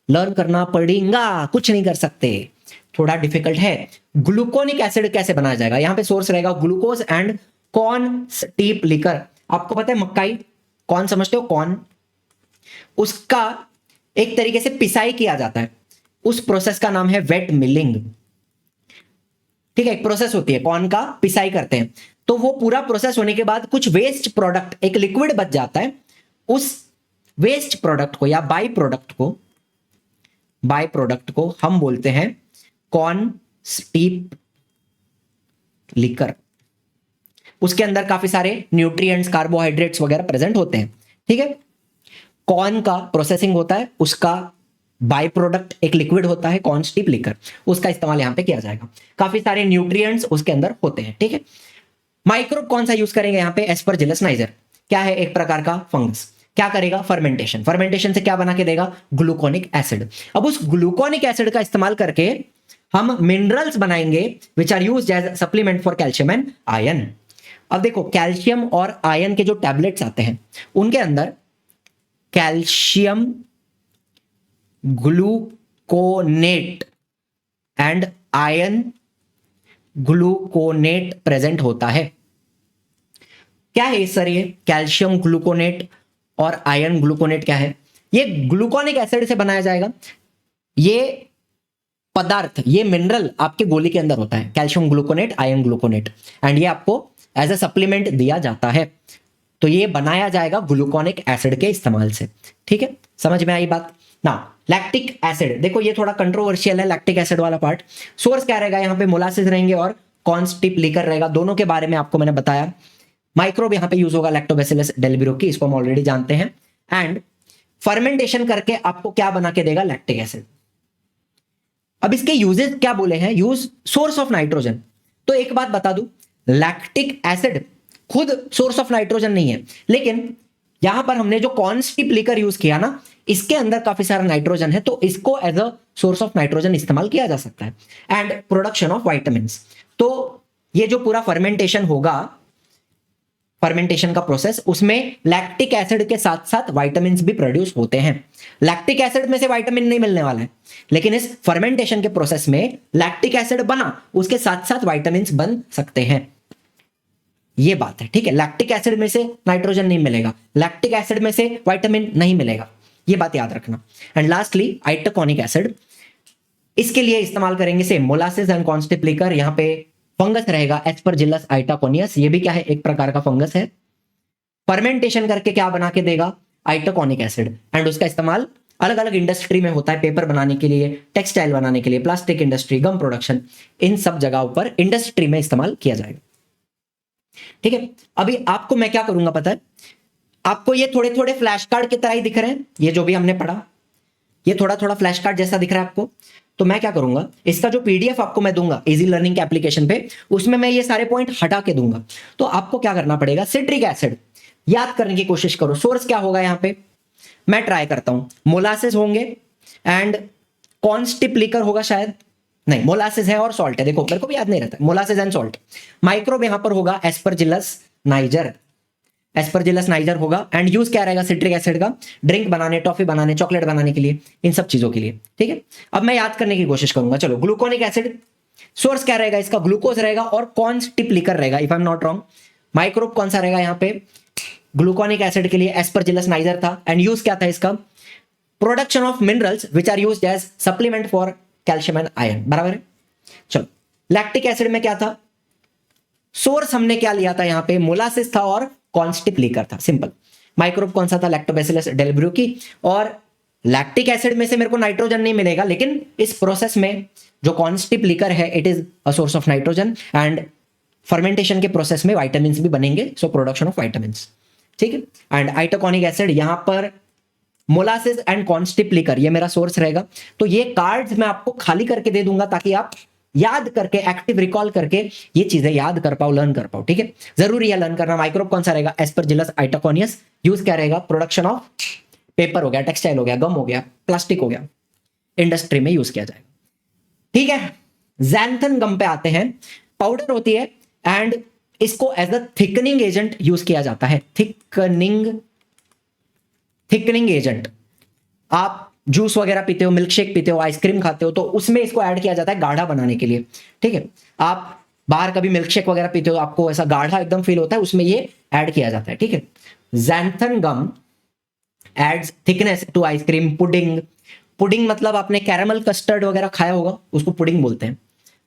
लर्न करना पड़ेगा, कुछ नहीं कर सकते, थोड़ा डिफिकल्ट है। ग्लूकोनिक एसिड कैसे बनाया जाएगा, यहां पे सोर्स रहेगा glucose and corn steep liquor. आपको पता है मक्काई, कौन समझते हो, कॉर्न, उसका एक तरीके से पिसाई किया जाता है, उस प्रोसेस का नाम है वेट मिलिंग। ठीक है, एक प्रोसेस होती है, कॉर्न का पिसाई करते हैं, तो वो पूरा प्रोसेस होने के बाद कुछ वेस्ट प्रोडक्ट, एक लिक्विड बच जाता है, उस वेस्ट प्रोडक्ट को या बाई प्रोडक्ट को हम बोलते हैं कॉर्न स्टीप लिकर। उसके अंदर काफी सारे न्यूट्रिएंट्स, कार्बोहाइड्रेट्स वगैरह प्रेजेंट होते हैं। ठीक है, कॉर्न का प्रोसेसिंग होता है, उसका बाई प्रोडक्ट एक लिक्विड होता है कॉर्न स्टीप लिकर, उसका इस्तेमाल यहां पे किया जाएगा। काफी सारे न्यूट्रिएंट्स उसके अंदर होते हैं। ठीक है, माइक्रोब कौन सा यूज करेंगे यहां पे, एस्परजिलस नाइजर, क्या है, एक प्रकार का फंगस, क्या करेगा, फर्मेंटेशन, फर्मेंटेशन से क्या बना के देगा, ग्लूकोनिक एसिड। अब उस ग्लूकोनिक एसिड का इस्तेमाल करके हम मिनरल्स बनाएंगे which are used as supplement for calcium and iron. अब देखो, कैल्शियम और आयरन के जो टैबलेट्स आते हैं उनके अंदर calcium gluconate and iron gluconate present होता है। क्या है सर ये कैल्शियम ग्लूकोनेट और आयरन ग्लूकोनेट, क्या है, ये ग्लूकोनिक एसिड से बनाया जाएगा। ये पदार्थ, ये मिनरल आपके गोली के अंदर होता है, calcium gluconate, iron gluconate, and ये आपको एज ए सप्लीमेंट दिया जाता है। तो ये बनाया जाएगा ग्लूकोनिक एसिड के इस्तेमाल से। ठीक है, समझ में आई बात ना। लैक्टिक एसिड, देखो ये थोड़ा कंट्रोवर्शियल है, लैक्टिक एसिड वाला पार्ट। सोर्स क्या रहेगा, यहां पे मोलासिस रहेंगे और कॉर्न स्टीप लिकर रहेगा, दोनों के बारे में आपको मैंने बताया। माइक्रोब यहां पे यूज होगा लैक्टोबैसिलस डेल्ब्रुकी, इसको हम ऑलरेडी जानते हैं, एंड फर्मेंटेशन करके आपको क्या बना के देगा, लैक्टिक एसिड। अब इसके यूजेस क्या बोले हैं, यूज सोर्स ऑफ नाइट्रोजन। तो एक बात बता दूं, लैक्टिक एसिड खुद सोर्स ऑफ नाइट्रोजन नहीं है, लेकिन यहां पर हमने जो कॉर्न स्टीप लिकर यूज किया ना, इसके अंदर काफी सारा नाइट्रोजन है, तो इसको as a source of nitrogen इस्तेमाल किया जा सकता है। एंड प्रोडक्शन ऑफ वाइटामिन्स, तो ये जो पूरा फर्मेंटेशन होगा, फर्मेंटेशन का प्रोसेस, उसमें लैक्टिक एसिड के साथ साथ वाइटामिन्स भी प्रोड्यूस होते हैं। लैक्टिक एसिड में से वाइटामिन नहीं मिलने वाला है, लेकिन इस फर्मेंटेशन के प्रोसेस में लैक्टिक एसिड बना, उसके साथ साथ वाइटामिन्स बन सकते हैं, ये बात है। ठीक है, लैक्टिक एसिड में से नाइट्रोजन नहीं मिलेगा, लैक्टिक एसिड में से वाइटामिन नहीं मिलेगा, ये बात याद रखना। एंड लास्टली आइटोकॉनिक एसिड, इसके लिए इस्तेमाल करेंगे से molasses and corn steep liquor. यहां पे फंगस रहेगा एस्परजिलस आइटाकोनियस, ये भी क्या है, एक प्रकार का फंगस है। फर्मेंटेशन करके क्या बना के देगा, आइटोकॉनिक एसिड, एंड उसका इस्तेमाल अलग अलग इंडस्ट्री में होता है, पेपर बनाने के लिए, टेक्सटाइल बनाने के लिए, प्लास्टिक इंडस्ट्री, गम प्रोडक्शन, इन सब जगहों पर इंडस्ट्री में इस्तेमाल किया जाएगा। ठीक है, अभी आपको मैं क्या करूंगा पता है, आपको ये थोड़े थोड़े फ्लैश कार्ड की तरह ही दिख रहे हैं, ये जो भी हमने पढ़ा, ये थोड़ा थोड़ा फ्लैश कार्ड जैसा दिख रहा है आपको। तो मैं क्या करूंगा, इसका जो पीडीएफ आपको मैं दूंगा इजी लर्निंग के एप्लीकेशन पे, उसमें मैं ये सारे पॉइंट हटा के दूंगा। तो आपको क्या करना पड़ेगा, सिट्रिक एसिड याद करने की कोशिश करो। सोर्स क्या होगा यहां पे, मैं ट्राई करता हूं, मोलासिस होंगे एंड कॉर्न स्टीप लिकर होगा शायद, नहीं मोलासिस है और सॉल्ट है, देखो मेरे को भी याद नहीं रहता, मोलासिस एंड सॉल्ट। माइक्रोब यहां पर होगा एस्परजिलस नाइजर, एस्परजिलस नाइजर होगा, एंड यूज क्या रहेगा, सिट्रिक एसिड का, ड्रिंक बनाने, टॉफी बनाने, चॉकलेट बनाने के लिए, इन सब चीजों के लिए। ठीक है, अब मैं याद करने की कोशिश करूंगा। चलो, ग्लूकोनिक एसिड, सोर्स क्या रहेगा इसका, ग्लूकोज रहेगा और कॉर्न स्टीप लिकर रहेगा, if I am not wrong. Microbe कौन सा रहेगा यहां पे, ग्लूकोनिक एसिड के लिए एस्परजिलस नाइजर था, एंड यूज क्या था इसका, production of minerals which are used as supplement for calcium and iron, बराबर है। चलो, लैक्टिक एसिड में क्या था, सोर्स हमने क्या लिया था यहां पे, मोलासिस था और कॉर्न स्टीप लिकर था, सिंपल। माइक्रोब कौन सा था, लैक्टोबैसिलस डेल्ब्रुकी, और लैक्टिक एसिड में से मेरे को नाइट्रोजन नहीं मिलेगा, लेकिन इस प्रोसेस में जो कॉर्न स्टीप लिकर है, it is a source of nitrogen, and fermentation के प्रोसेस में वाइटामिन्स भी बनेंगे, सो प्रोडक्शन ऑफ वाइटामिन्स। ठीक है, एंड आइटोकॉनिक एसिड, यहां पर molasses and corn steep liquor, ये मेरा सोर्स रहेगा। तो ये कार्ड्स मैं आपको खाली करके दे दूंगा ताकि आप याद करके, एक्टिव रिकॉल करके ये चीजें याद कर पाओ, लर्न कर पाओ, ठीक है। जरूरी है लर्न करना। माइक्रोब कौन सा रहेगा? एस्परजिलस आइटोकोनियस। यूज क्या रहेगा? प्रोडक्शन ऑफ पेपर हो गया, टेक्सटाइल हो गया, गम हो गया, प्लास्टिक हो गया, इंडस्ट्री में यूज किया जाएगा, ठीक है। जैंथन गम पे आते हैं। पाउडर होती है एंड इसको as a thickening agent use किया जाता है। Thickening agent. आप जूस वगैरह पीते हो, मिल्क शेक पीते हो, आइसक्रीम खाते हो, तो उसमें इसको ऐड किया जाता है गाढ़ा बनाने के लिए, ठीक है। आप बाहर कभी मिल्क शेक वगैरह पीते हो, आपको ऐसा गाढ़ा एकदम फील होता है, उसमें ये ऐड किया जाता है, ठीक है। Xanthan gum adds thickness to ice cream, pudding. Pudding मतलब आपने कैरामल कस्टर्ड वगैरह खाया होगा, उसको पुडिंग बोलते हैं।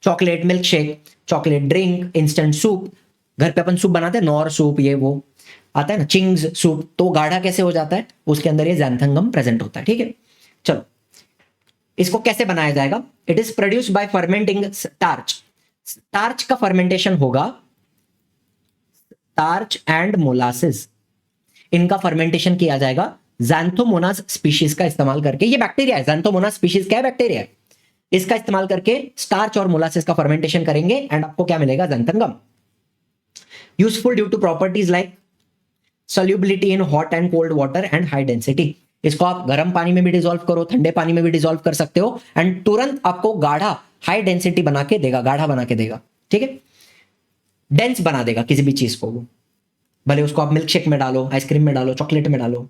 Chocolate milk shake, chocolate drink, instant soup, घर पे अपन सूप बनाते हैं, नॉर सूप, ये वो आता है ना, चिंग्स सूप, तो गाढ़ा कैसे हो जाता है? उसके अंदर ये जैंथन गम प्रेजेंट होता है, ठीक है। चलो इसको कैसे बनाया जाएगा? It is produced by fermenting starch. Starch का फर्मेंटेशन होगा, स्टार्च एंड मोलासिस, इनका फर्मेंटेशन किया जाएगा ज़ैंथोमोनास स्पीशीज का इस्तेमाल करके। ये बैक्टीरिया है, ज़ैंथोमोनास स्पीशीज क्या है? बैक्टीरिया है। इसका इस्तेमाल करके स्टार्च और मोलासिस का फर्मेंटेशन करेंगे एंड आपको क्या मिलेगा? Xanthan gum. Useful due to properties like solubility in hot and cold water and high density। इसको आप गर्म पानी में भी डिसॉल्व करो, ठंडे पानी में भी डिसॉल्व कर सकते हो एंड तुरंत आपको गाढ़ा, हाई डेंसिटी बना के देगा, गाढ़ा बना के देगा, ठीक है। डेंस बना देगा किसी भी चीज को, भले उसको आप मिल्क शेक में डालो, आइसक्रीम में डालो, चॉकलेट में डालो,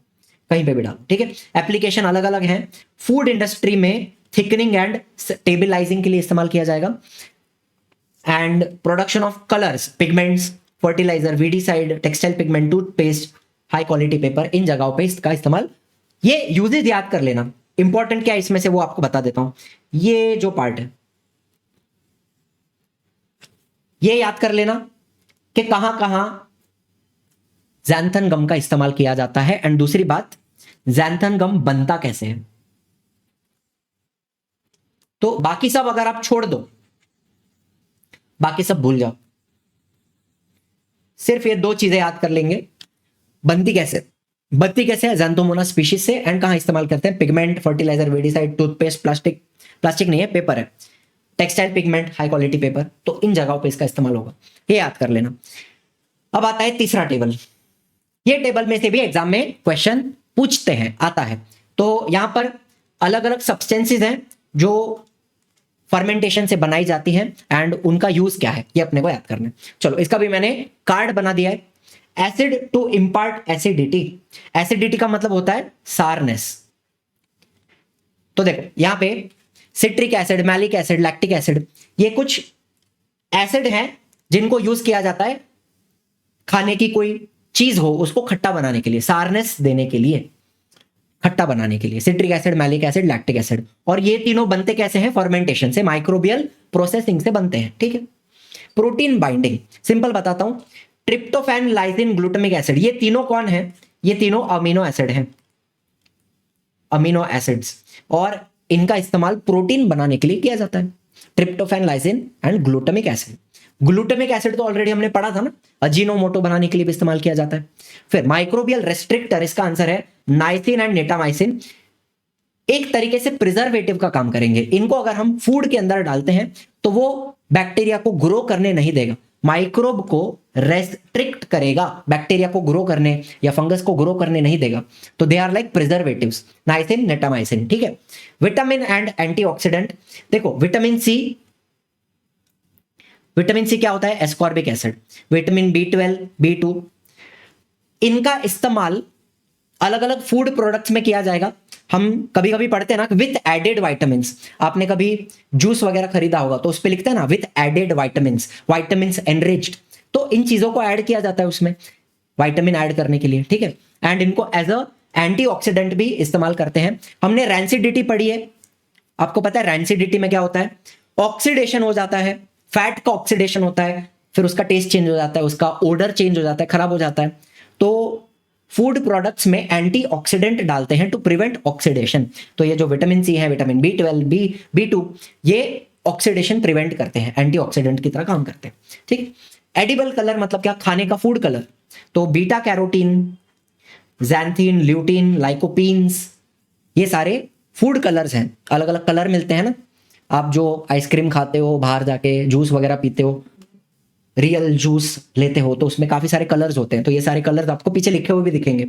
कहीं पे भी डालो, ठीक है। एप्लीकेशन अलग अलग है। फूड इंडस्ट्री में थिकनिंग एंड स्टेबलाइजिंग के लिए इस्तेमाल किया जाएगा and production of colours, pigments, fertiliser, weedicide, textile pigment, toothpaste, high quality paper, इन जगहों पे इसका इस्तेमाल। ये यूजेज याद कर लेना, इंपॉर्टेंट क्या है इसमें से वो आपको बता देता हूं। ये जो पार्ट है ये याद कर लेना कि कहां कहां ज़ैंथन गम का इस्तेमाल किया जाता है एंड दूसरी बात, ज़ैंथन गम बनता कैसे है। तो बाकी सब अगर आप छोड़ दो, बाकी सब भूल जाओ, सिर्फ ये दो चीजें याद कर लेंगे। बनती कैसे है? ज़ैंथोमोनास स्पीशीज से एंड कहां इस्तेमाल करते हैं? Pigment, fertiliser, weedicide, toothpaste, plastic नहीं है, पेपर है, textile pigment, high quality paper, तो इन जगहों पे इसका इस्तेमाल होगा, ये याद कर लेना। अब आता है तीसरा टेबल। ये टेबल में से भी एग्जाम में क्वेश्चन पूछते हैं, आता है। तो यहां पर अलग अलग सब्सटेंसेस हैं जो फर्मेंटेशन से बनाई जाती हैं एंड उनका यूज क्या है, ये अपने को याद करना है। चलो इसका भी मैंने कार्ड बना दिया है। Acid to impart acidity. Acidity का मतलब होता है सारनेस। तो देखो यहां पे citric acid, malic acid, lactic acid, ये कुछ एसिड हैं जिनको यूज किया जाता है खाने की कोई चीज हो उसको खट्टा बनाने के लिए, सारनेस देने के लिए, खट्टा बनाने के लिए। Citric acid, malic acid, lactic acid, और ये तीनों बनते कैसे हैं? फर्मेंटेशन से, माइक्रोबियल प्रोसेसिंग से बनते हैं, ठीक है। प्रोटीन बाइंडिंग सिंपल बताता हूं, ट्रिप्टोफैन, लाइसिन, ग्लूटामिक एसिड, ये तीनों कौन है? ये तीनों अमीनो एसिड हैं, अमीनो एसिड्स, और इनका इस्तेमाल प्रोटीन बनाने के लिए किया जाता है। Tryptophan, lysine and glutamic acid. Glutamic acid तो ऑलरेडी हमने पढ़ा था ना, अजीनोमोटो बनाने के लिए भी इस्तेमाल किया जाता है। फिर माइक्रोबियल रेस्ट्रिक्टर, इसका आंसर है नाइसिन एंड नेटामाइसिन। एक तरीके से प्रिजर्वेटिव का काम करेंगे। इनको अगर हम फूड के अंदर डालते हैं तो वो बैक्टीरिया को ग्रो करने नहीं देगा, माइक्रोब को रेस्ट्रिक्ट करेगा, बैक्टीरिया को ग्रो करने या फंगस को ग्रो करने नहीं देगा। तो they are like preservatives, nisin, natamycin, ठीक है। विटामिन एंड एंटीऑक्सीडेंट, देखो विटामिन सी क्या होता है? Ascorbic acid. Vitamin B12, B2, इनका इस्तेमाल अलग अलग फूड प्रोडक्ट्स में किया जाएगा। हम कभी कभी पढ़ते हैं ना विथ एडेड वाइटामिन्स, आपने कभी जूस वगैरह खरीदा होगा तो उस पे लिखते हैं ना with added vitamins, vitamins enriched, तो इन चीजों को ऐड किया जाता है उसमें, विटामिन ऐड करने के लिए, ठीक है। एंड इनको एज अ एंटीऑक्सीडेंट भी इस्तेमाल करते हैं। हमने रैंसिडिटी पढ़ी है, आपको पता है रैंसिडिटी में क्या होता है? ऑक्सीडेशन हो जाता है, फैट का ऑक्सीडेशन होता है, फिर उसका टेस्ट चेंज हो जाता है, उसका ओडर चेंज हो जाता है, खराब हो जाता है। तो फूड प्रोडक्ट्स में एंटीऑक्सीडेंट डालते हैं टू प्रिवेंट ऑक्सीडेशन। तो ये जो विटामिन सी है, विटामिन B12, B2, ये ऑक्सीडेशन प्रिवेंट करते हैं, एंटीऑक्सीडेंट की तरह काम करते हैं, ठीक। एडिबल कलर मतलब क्या? खाने का फूड कलर। तो बीटा कैरोटीन, ज़ैंथीन, ल्यूटीन, लाइकोपीन्स, ये सारे फूड कलर्स हैं। अलग अलग कलर मिलते हैं ना, आप जो आइसक्रीम खाते हो, बाहर जाके जूस वगैरह पीते हो, रियल जूस लेते हो, तो उसमें काफी सारे कलर्स होते हैं, तो ये सारे कलर्स आपको पीछे लिखे हुए भी दिखेंगे,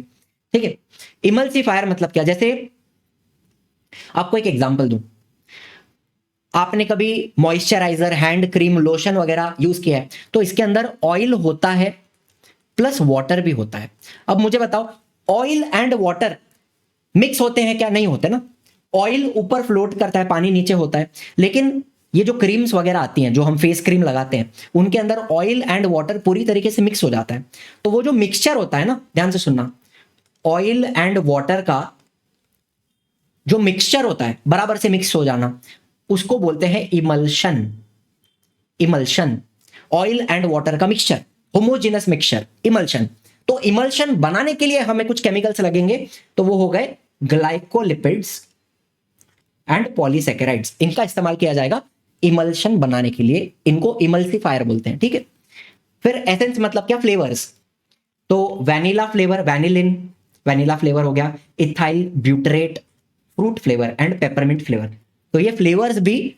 ठीक है। इमल्सिफायर मतलब क्या, जैसे आपको एक एग्जांपल दूं, आपने कभी मॉइस्चराइजर, हैंड क्रीम, लोशन वगैरह यूज किया है, तो इसके अंदर ऑयल होता है प्लस वाटर भी होता है। अब मुझे बताओ, ऑयल एंड वाटर मिक्स होते हैं क्या? नहीं होते ना। ऑयल ऊपर फ्लोट करता है, पानी नीचे होता है, लेकिन ये जो क्रीम्स वगैरह आती हैं, जो हम फेस क्रीम लगाते हैं, उनके अंदर ऑयल एंड वाटर पूरी तरीके से मिक्स हो जाता है। तो वो जो मिक्सचर होता है ना, ध्यान से सुनना, ऑयल एंड वाटर का जो मिक्सचर होता है, बराबर से मिक्स हो जाना, उसको बोलते हैं emulsion. Emulsion, oil and water का मिक्सचर, होमोजेनस मिक्सचर, इमल्शन। तो इमल्शन बनाने के लिए हमें कुछ केमिकल्स लगेंगे, तो वो हो गए ग्लाइकोलिपिड्स एंड पॉलीसेकेराइड्स। इनका इस्तेमाल किया जाएगा इमल्शन बनाने के लिए, इनको इमल्सिफायर बोलते हैं, ठीक है। फिर एसेंस मतलब क्या? फ्लेवर्स। तो vanilla flavour, vanillin, vanilla flavour हो गया, ethyl butyrate, fruit flavour and peppermint flavour. तो ये फ्लेवर्स भी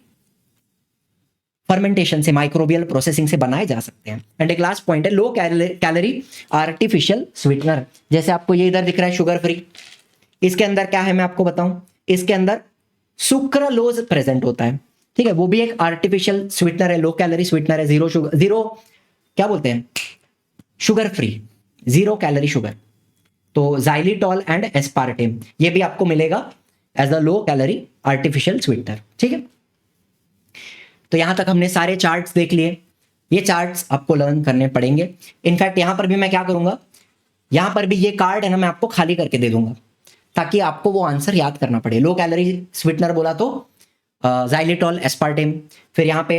फर्मेंटेशन से, माइक्रोबियल प्रोसेसिंग से बनाए जा सकते हैं। एंड एक लास्ट पॉइंट है लो कैलोरी आर्टिफिशियल स्वीटनर। जैसे आपको ये इधर दिख रहा है शुगर फ्री, इसके अंदर क्या है मैं आपको बताऊं, इसके अंदर सुक्रालोज प्रेजेंट होता है, ठीक है। वो भी एक आर्टिफिशियल स्वीटनर है, लो कैलोरी स्वीटनर है, जीरो शुगर, जीरो क्या बोलते हैं, sugar free, zero calorie sugar. तो जाइलिटॉल एंड एस्पार्टेम, ये भी आपको मिलेगा as a low calorie artificial sweetener, ठीक है। तो यहां तक हमने सारे चार्ट्स देख लिए। ये चार्ट्स आपको लर्न करने पड़ेंगे। इनफैक्ट यहां पर भी मैं क्या करूंगा, यहां पर भी ये कार्ड है ना, मैं आपको खाली करके दे दूंगा, ताकि आपको वो आंसर याद करना पड़े। लो कैलोरी स्वीटनर बोला तो जाइलिटॉल, एस्पार्टेम, फिर यहाँ पे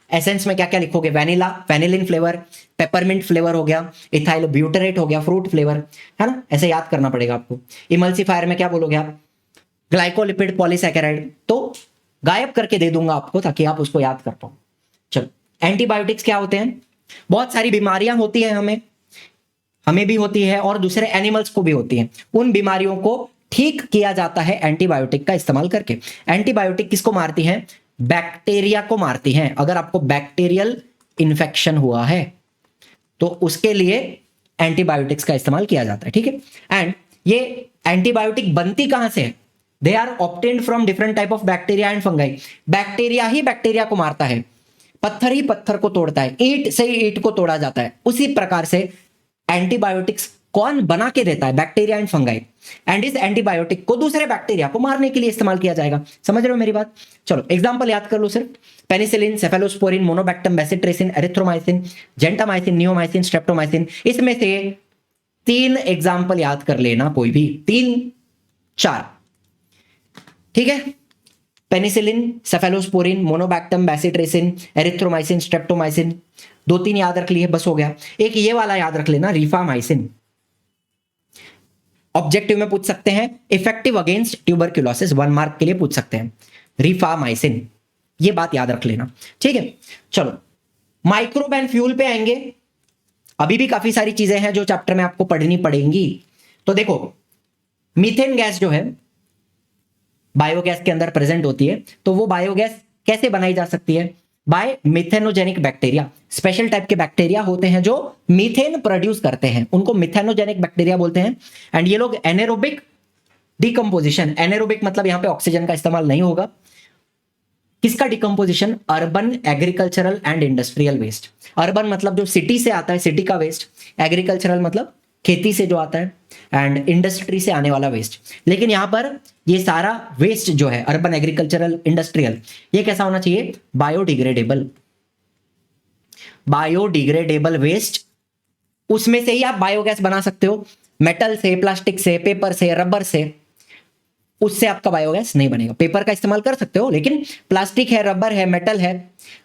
एसेंस में क्या क्या लिखोगे, vanilla, vanillin flavour, peppermint flavour हो गया, इथाइल ब्यूटरेट हो गया, फ्रूट फ्लेवर, है ना, ऐसे याद करना पड़ेगा आपको। इमल्सिफायर में क्या बोलोगे आप, ग्लाइकोलिपिड, पॉलीसैकेराइड। तो गायब करके दे दूंगा आपको, ताकि आप उसको याद कर पाओ। चलो, एंटीबायोटिक्स क्या होते हैं? बहुत सारी बीमारियां होती है, हमें भी होती है और दूसरे एनिमल्स को भी होती है। उन बीमारियों को ठीक किया जाता है एंटीबायोटिक का इस्तेमाल करके। एंटीबायोटिक किसको मारती हैं? बैक्टीरिया को मारती हैं। अगर आपको बैक्टीरियल इन्फेक्शन हुआ है तो उसके लिए एंटीबायोटिक्स का इस्तेमाल किया जाता है, ठीक है। एंड ये एंटीबायोटिक बनती कहां से है? They are obtained from different type of bacteria and fungi. Bacteria ही बैक्टीरिया को मारता है, पत्थर ही पत्थर को तोड़ता है, ईंट से ही ईंट को तोड़ा जाता है। उसी प्रकार से एंटीबायोटिक्स कौन बना के देता है? Bacteria and fungi. एंड इस एंटीबायोटिक को दूसरे बैक्टीरिया को मारने के लिए इस्तेमाल किया जाएगा। समझ रहे हो मेरी बात? चलो एग्जांपल याद कर लो सिर्फ, penicillin, cephalosporin, monobactam, bacitracin, erythromycin, gentamicin, neomycin, streptomycin. इसमें से 3 एग्जांपल याद कर लेना, कोई भी 3 4, ठीक है। Penicillin, cephalosporin, monobactam, bacitracin, erythromycin, streptomycin, 2-3 याद रख लिए, बस हो गया। एक ये वाला याद रख लेना, रिफामाइसिन। ऑब्जेक्टिव में पूछ सकते हैं, इफेक्टिव अगेंस्ट ट्यूबरक्यूलोसिस, 1 मार्क के लिए पूछ सकते हैं, रिफामाइसिन। ये बात याद रख लेना, ठीक है। चलो माइक्रोब एंड फ्यूल पे आएंगे। अभी भी काफी सारी चीजें हैं जो चैप्टर में आपको पढ़नी पड़ेंगी। तो देखो, मीथेन गैस जो है बायोगैस के अंदर प्रेजेंट होती है, तो वो बायोगैस कैसे बनाई जा सकती है? By methanogenic bacteria. Special type के बैक्टीरिया होते हैं जो मीथेन प्रोड्यूस करते हैं, उनको मिथेनोजेनिक बैक्टीरिया बोलते हैं। एंड ये लोग एनेरोबिक डिकम्पोजिशन, एनेरोबिक मतलब यहां पे ऑक्सीजन का इस्तेमाल नहीं होगा। किसका decomposition? Urban, agricultural and industrial waste. Urban मतलब जो सिटी से आता है, सिटी का वेस्ट। एग्रीकल्चरल मतलब खेती से जो आता है, एंड इंडस्ट्री से आने वाला वेस्ट। लेकिन यहां पर ये सारा वेस्ट जो है, अर्बन, एग्रीकल्चरल, इंडस्ट्रियल, ये कैसा होना चाहिए? बायोडिग्रेडेबल। बायोडिग्रेडेबल वेस्ट, उसमें से ही आप बायोगैस बना सकते हो। मेटल से, प्लास्टिक से, पेपर से, रबर से, उससे आपका बायोगैस नहीं बनेगा। पेपर का इस्तेमाल कर सकते हो, लेकिन प्लास्टिक है, रबर है, मेटल है,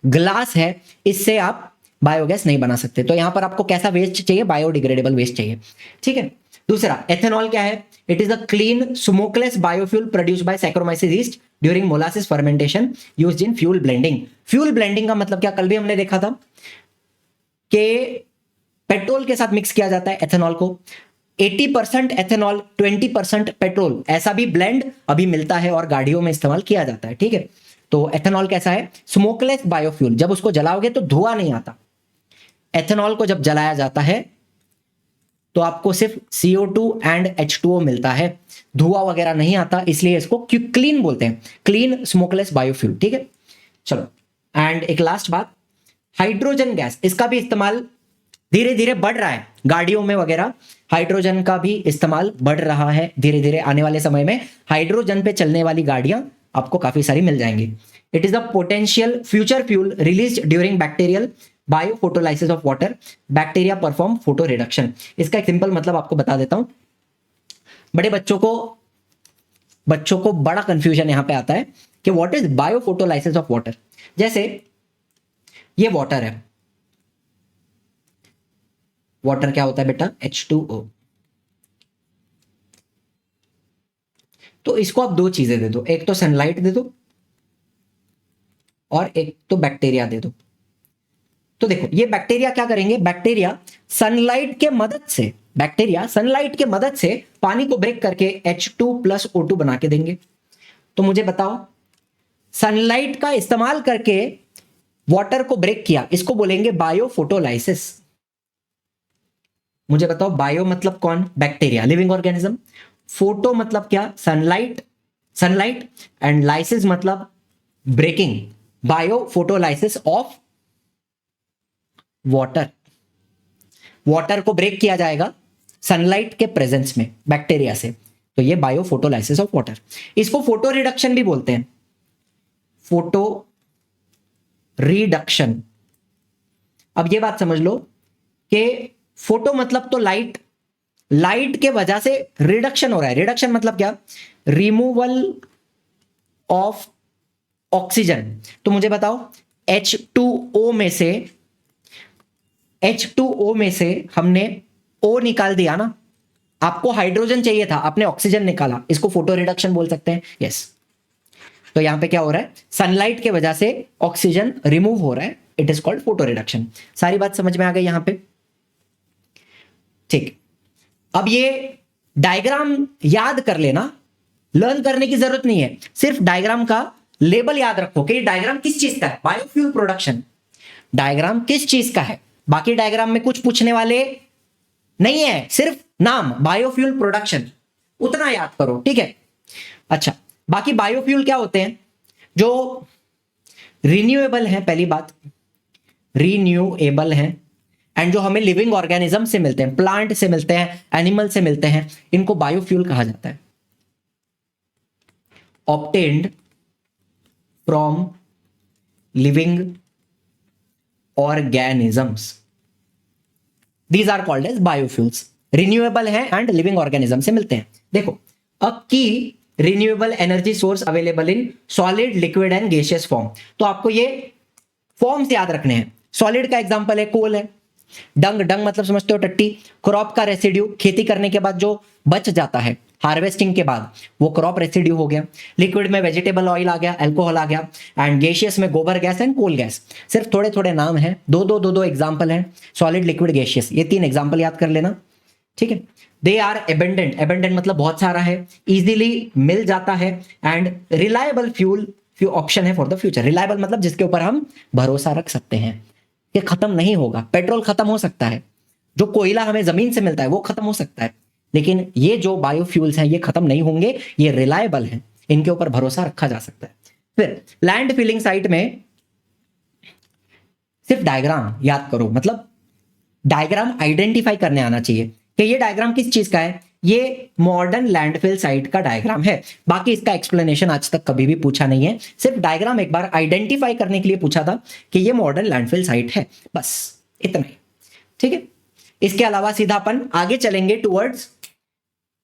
ग्लास है, इससे आप बायोगैस नहीं बना सकते। तो यहां पर आपको कैसा वेस्ट चाहिए? बायोडिग्रेडेबल वेस्ट चाहिए, ठीक है। दूसरा, एथेनॉल क्या है? It is a clean smokeless biofuel produced by saccharomyces yeast during molasses fermentation used in fuel blending. Fuel blending का मतलब क्या? कल भी हमने देखा था कि पेट्रोल के साथ मिक्स किया जाता है एथेनॉल को। 80% एथेनॉल, 20% पेट्रोल, ऐसा भी ब्लेंड अभी मिलता है और गाड़ियों में इस्तेमाल किया जाता है, ठीक है। तो एथेनॉल कैसा है? Smokeless biofuel. जब उसको जलाओगे तो धुआं नहीं आता। एथेनॉल को जब जलाया जाता है तो आपको सिर्फ CO2 एंड H2O मिलता है, धुआं वगैरह नहीं आता, इसलिए इसको क्लीन बोलते हैं, क्लीन स्मोकलेस बायोफ्यूल। ठीक है, चलो। एंड एक लास्ट बात, हाइड्रोजन गैस, इसका भी इस्तेमाल धीरे धीरे बढ़ रहा है गाड़ियों में वगैरह। हाइड्रोजन का भी इस्तेमाल बढ़ रहा है धीरे धीरे। आने वाले समय में हाइड्रोजन पे चलने वाली गाड़ियां आपको काफी सारी मिल जाएंगी। It is the potential future fuel release during bacterial biophotolysis of water, bacteria perform photo reduction. इसका एक सिंपल मतलब आपको बता देता हूं। बड़े बच्चों को बड़ा कंफ्यूजन यहां पे आता है कि व्हाट इज बायोफोटोलाइसिस ऑफ वाटर। जैसे ये वाटर है, वाटर क्या होता है बेटा? H2O। तो इसको आप दो चीजें दे दो, एक तो सनलाइट दे दो और एक तो बैक्टीरिया दे दो। तो देखो ये बैक्टीरिया क्या करेंगे, बैक्टीरिया सनलाइट के मदद से पानी को ब्रेक करके H2+O2 बना के देंगे। तो मुझे बताओ, सनलाइट का इस्तेमाल करके वाटर को ब्रेक किया, इसको बोलेंगे बायोफोटोलाइसिस। मुझे बताओ, बायो मतलब कौन? Bacteria, living organism. फोटो मतलब क्या? सनलाइट एंड लाइसिस मतलब ब्रेकिंग, बायोफोटोलाइसिस ऑफ वाटर को ब्रेक किया जाएगा सनलाइट के प्रेजेंस में बैक्टीरिया से, तो ये बायोफोटोलाइसिस ऑफ वाटर। इसको फोटो रिडक्शन भी बोलते हैं, फोटो रिडक्शन। अब ये बात समझ लो कि फोटो मतलब तो लाइट के वजह से रिडक्शन हो रहा है। रिडक्शन मतलब क्या? Removal of oxygen. तो मुझे बताओ, H2O में से हमने O निकाल दिया ना, आपको हाइड्रोजन चाहिए था, आपने ऑक्सीजन निकाला, इसको फोटो रिडक्शन बोल सकते हैं। यस, तो यहां पे क्या हो रहा है? सनलाइट के वजह से ऑक्सीजन रिमूव हो रहा है, it is called photo reduction. सारी बात समझ में आ गई यहां पे? ठीक। अब ये डायग्राम याद कर लेना, लर्न करने की जरूरत नहीं है, सिर्फ डायग्राम का लेबल याद रखो कि डायग्राम किस चीज का है। बायोफ्यूल प्रोडक्शन डायग्राम किस चीज का है, बाकी डायग्राम में कुछ पूछने वाले नहीं है, सिर्फ नाम बायोफ्यूल प्रोडक्शन, उतना याद करो। ठीक है, अच्छा। बाकी बायोफ्यूल क्या होते हैं? जो रिन्यूएबल है, पहली बात रिन्यूएबल है, एंड जो हमें लिविंग ऑर्गेनिज्म से मिलते हैं, प्लांट से मिलते हैं, एनिमल से मिलते हैं, इनको बायोफ्यूल कहा जाता है। Obtained from living organisms, these are called as biofuels. Renewable है एंड लिविंग ऑर्गेनिज्म से मिलते हैं। देखो, a key renewable energy source available in solid, liquid and gaseous form. तो आपको ये फॉर्म्स याद रखने हैं। सॉलिड का एग्जांपल है कोल है, डंग मतलब समझते हो टट्टी, क्रॉप का रेसिड्यू, खेती करने के बाद जो बच जाता है हार्वेस्टिंग के बाद, वो क्रॉप रेसिड्यू हो गया। लिक्विड में वेजिटेबल ऑयल आ गया, अल्कोहल आ गया, एंड गैसियस में गोबर गैस एंड कोल गैस। सिर्फ थोड़े थोड़े नाम हैं, दो एग्जांपल हैं, सॉलिड, लिक्विड, गैसियस, ये 3 एग्जांपल याद कर लेना। ठीक है, दे आर एबेंडेंट मतलब बहुत सारा है, इजीली मिल जाता है, एंड रिलायबल फ्यूल ऑप्शन है फॉर द फ्यूचर। रिलायबल मतलब जिसके ऊपर हम भरोसा रख सकते हैं कि खत्म नहीं होगा। पेट्रोल खत्म हो सकता है, जो कोयला हमें जमीन से मिलता है वो खत्म हो सकता है, लेकिन ये जो बायोफ्यूल्स हैं ये खत्म नहीं होंगे, ये रिलायबल हैं, इनके ऊपर भरोसा रखा जा सकता है। फिर लैंड फिलिंग साइट में सिर्फ डायग्राम याद करो, मतलब डायग्राम आइडेंटिफाई करने आना चाहिए कि ये डायग्राम किस चीज का है। ये मॉडर्न लैंडफिल साइट का डायग्राम है, बाकी इसका एक्सप्लेनेशन आज तक कभी भी पूछा नहीं है, सिर्फ डायग्राम एक बार आइडेंटिफाई करने के लिए पूछा था कि ये मॉडर्न लैंडफिल साइट है, बस इतना ही। ठीक है, इसके अलावा सीधा अपन आगे चलेंगे टुवर्ड्स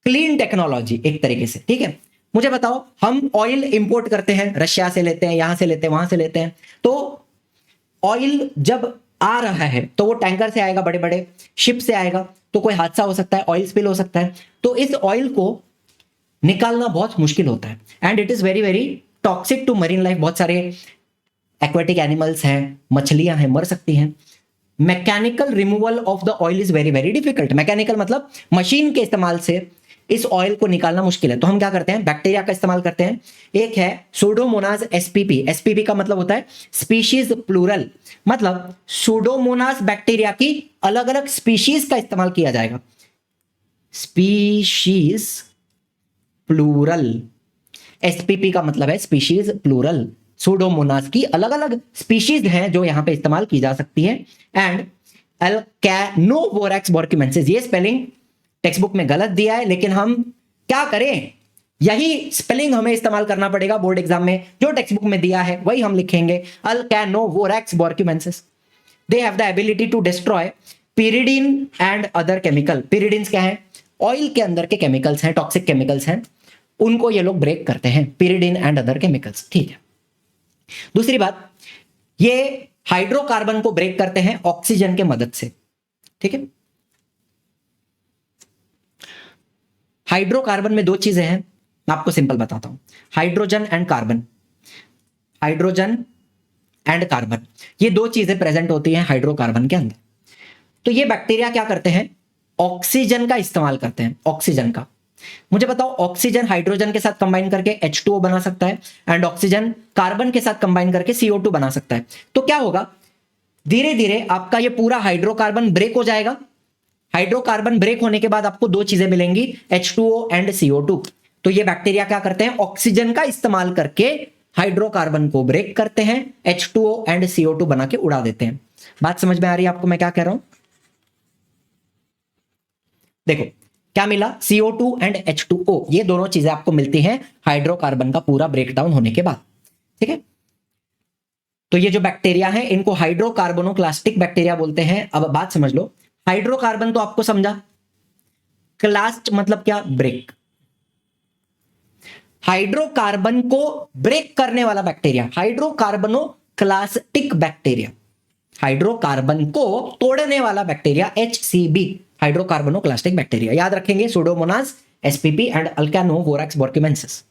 क्लीन टेक्नोलॉजी एक तरीके से। ठीक है, मुझे बताओ, हम ऑयल इंपोर्ट करते हैं, रशिया से लेते हैं, यहां से लेते हैं, वहां से लेते हैं, तो ऑयल जब आ रहा है तो वो टैंकर से आएगा, बड़े बड़े शिप से आएगा, तो कोई हादसा हो सकता है, ऑयल स्पिल हो सकता है, तो इस ऑयल को निकालना बहुत मुश्किल होता है, and it is very very toxic to marine life. बहुत सारे एक्वेटिक एनिमल्स हैं, मछलियां हैं, मर सकती हैं। Mechanical removal of the oil is very very difficult. Mechanical मतलब मशीन के इस्तेमाल से इस ऑयल को निकालना मुश्किल है, तो हम क्या करते हैं, बैक्टीरिया का इस्तेमाल करते हैं। एक है सूडोमोनास एसपीपी, एसपीपी का मतलब होता है स्पीशीज प्लूरल, मतलब सूडोमोनास बैक्टीरिया की अलग अलग स्पीशीज का इस्तेमाल किया जाएगा, स्पीशीज प्लूरल। एसपीपी का मतलब है स्पीशीज प्लूरल, सूडोमोनास की अलग अलग स्पीशीज हैं जो यहां पे इस्तेमाल की जा सकती है। एंड अल्कैनोवोरैक्स बॉर्क्यूमेंसिस, ये स्पेलिंग टेक्स्ट बुक में गलत दिया है, लेकिन हम क्या करें, यही स्पेलिंग हमें इस्तेमाल करना पड़ेगा बोर्ड एग्जाम में, जो टेक्स्ट बुक में दिया है वही हम लिखेंगे, Alcanivorax borkumensis. They have the ability to destroy pyridine and other chemical. pyridines क्या है, ऑयल के अंदर के केमिकल्स हैं, टॉक्सिक केमिकल्स हैं, उनको ये लोग ब्रेक करते हैं, pyridine एंड अदर केमिकल्स। ठीक है, दूसरी बात, ये हाइड्रोकार्बन को ब्रेक करते हैं ऑक्सीजन के मदद से। ठीक है, हाइड्रोकार्बन में दो चीजें हैं, मैं आपको सिंपल बताता हूं, hydrogen and carbon, hydrogen and carbon, ये दो चीजें प्रेजेंट होती हैं हाइड्रोकार्बन के अंदर। तो ये बैक्टीरिया क्या करते हैं, ऑक्सीजन का इस्तेमाल करते हैं, ऑक्सीजन का। मुझे बताओ, ऑक्सीजन हाइड्रोजन के साथ कंबाइन करके H2O बना सकता है, एंड ऑक्सीजन कार्बन के साथ कंबाइन करके CO2 बना सकता है। तो क्या होगा, धीरे धीरे आपका ये पूरा हाइड्रोकार्बन ब्रेक हो जाएगा। हाइड्रोकार्बन ब्रेक होने के बाद आपको दो चीजें मिलेंगी, H2O एंड CO2। तो ये बैक्टीरिया क्या करते हैं, ऑक्सीजन का इस्तेमाल करके हाइड्रोकार्बन को ब्रेक करते हैं, H2O एंड CO2 बना के उड़ा देते हैं। बात समझ में आ रही है आपको मैं क्या कह रहा हूं? देखो क्या मिला, CO2 एंड H2O, ये दोनों चीजें आपको मिलती हैं हाइड्रोकार्बन का पूरा ब्रेकडाउन होने के बाद। ठीक है, तो ये जो बैक्टीरिया है इनको हाइड्रोकार्बोनोक्लास्टिक बैक्टीरिया बोलते हैं। अब बात समझ लो, हाइड्रोकार्बन तो आपको समझा, क्लास्ट मतलब क्या, ब्रेक। हाइड्रोकार्बन को ब्रेक करने वाला बैक्टीरिया हाइड्रोकार्बोनोक्लास्टिक बैक्टीरिया, हाइड्रोकार्बन को तोड़ने वाला बैक्टीरिया HCB, हाइड्रोकार्बोनोक्लास्टिक बैक्टीरिया। याद रखेंगे, सूडोमोनास एसपीपी एंड अल्कैनोवोरैक्स बॉर्क्यूमेंसिस।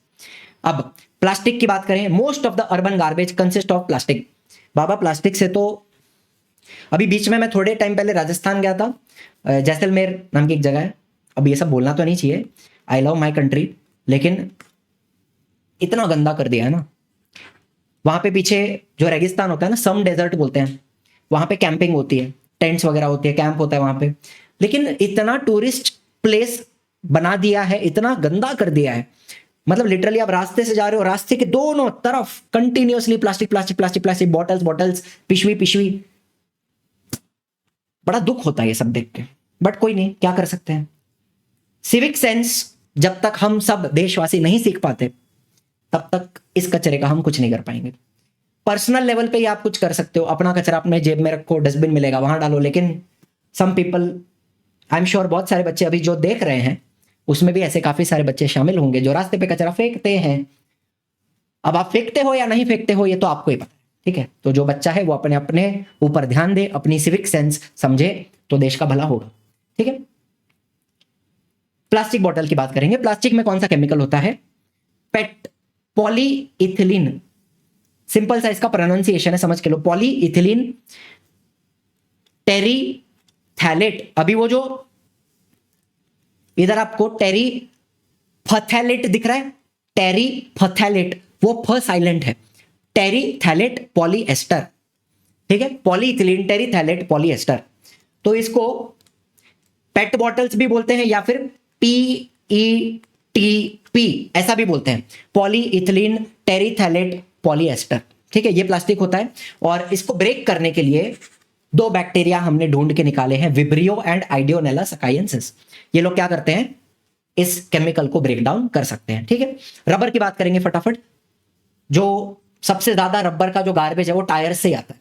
अब प्लास्टिक की बात करें, most of the urban garbage consist of plastic. Baba plastic से तो अभी बीच में मैं थोड़े टाइम पहले राजस्थान गया था, जैसलमेर नाम की एक जगह है, अब ये सब बोलना तो नहीं चाहिए, आई लव माई कंट्री, लेकिन इतना गंदा कर दिया है ना। वहां पे पीछे जो रेगिस्तान होता है ना, सम डेजर्ट बोलते हैं, वहां पे कैंपिंग होती है, टेंट्स वगैरह होती है, कैंप होता है वहां पे, लेकिन इतना टूरिस्ट प्लेस बना दिया है, इतना गंदा कर दिया है, मतलब लिटरली आप रास्ते से जा रहे हो, रास्ते के दोनों तरफ continuously plastic plastic plastic plastic, bottles bottles, पिशवी पिशवी। बड़ा दुख होता है ये सब देख के, बट कोई नहीं, क्या कर सकते हैं। सिविक सेंस जब तक हम सब देशवासी नहीं सीख पाते तब तक इस कचरे का हम कुछ नहीं कर पाएंगे। पर्सनल लेवल पे ही आप कुछ कर सकते हो, अपना कचरा अपने जेब में रखो, डस्टबिन मिलेगा वहां डालो, लेकिन some people, I am sure बहुत सारे बच्चे अभी जो देख रहे हैं उसमें भी ऐसे काफी सारे बच्चे शामिल होंगे जो रास्ते पे कचरा फेंकते हैं। अब आप फेंकते हो या नहीं फेंकते हो ये तो आपको ही पता है, ठीक है। तो जो बच्चा है वो अपने अपने ऊपर ध्यान दे, अपनी सिविक सेंस समझे, तो देश का भला होगा, ठीक है। प्लास्टिक बॉटल की बात करेंगे। प्लास्टिक में कौन सा केमिकल होता है, पेट पॉलीइथिलीन, सिंपल सा इसका प्रोनाउंसिएशन है, समझ के लो, पॉलीइथिलीन टेरीथैलेट। अभी वो जो इधर आपको टेरीफथैलेट दिख रहा है, टेरीफथैलेट, वो फ साइलेंट है, टेरीथैलेट पॉलीएस्टर, ठीक है, पॉलीइथिलीन टेरीथैलेट पॉलीएस्टर। तो इसको पेट बॉटल्स भी बोलते हैं या फिर PETP ऐसा भी बोलते हैं, पॉलीइथिलीन टेरीथैलेट पॉलीएस्टर, ठीक है। ये प्लास्टिक होता है और इसको ब्रेक करने के लिए दो बैक्टीरिया हमने ढूंढ के निकाले हैं, विब्रियो एंड आइडियोनेला सकाइएंसिस। ये लोग क्या करते हैं, इस केमिकल को ब्रेक डाउन कर सकते हैं, ठीक है। रबर की बात करेंगे फटाफट। जो सबसे ज्यादा रबर का जो गार्बेज है वो टायर से आता है,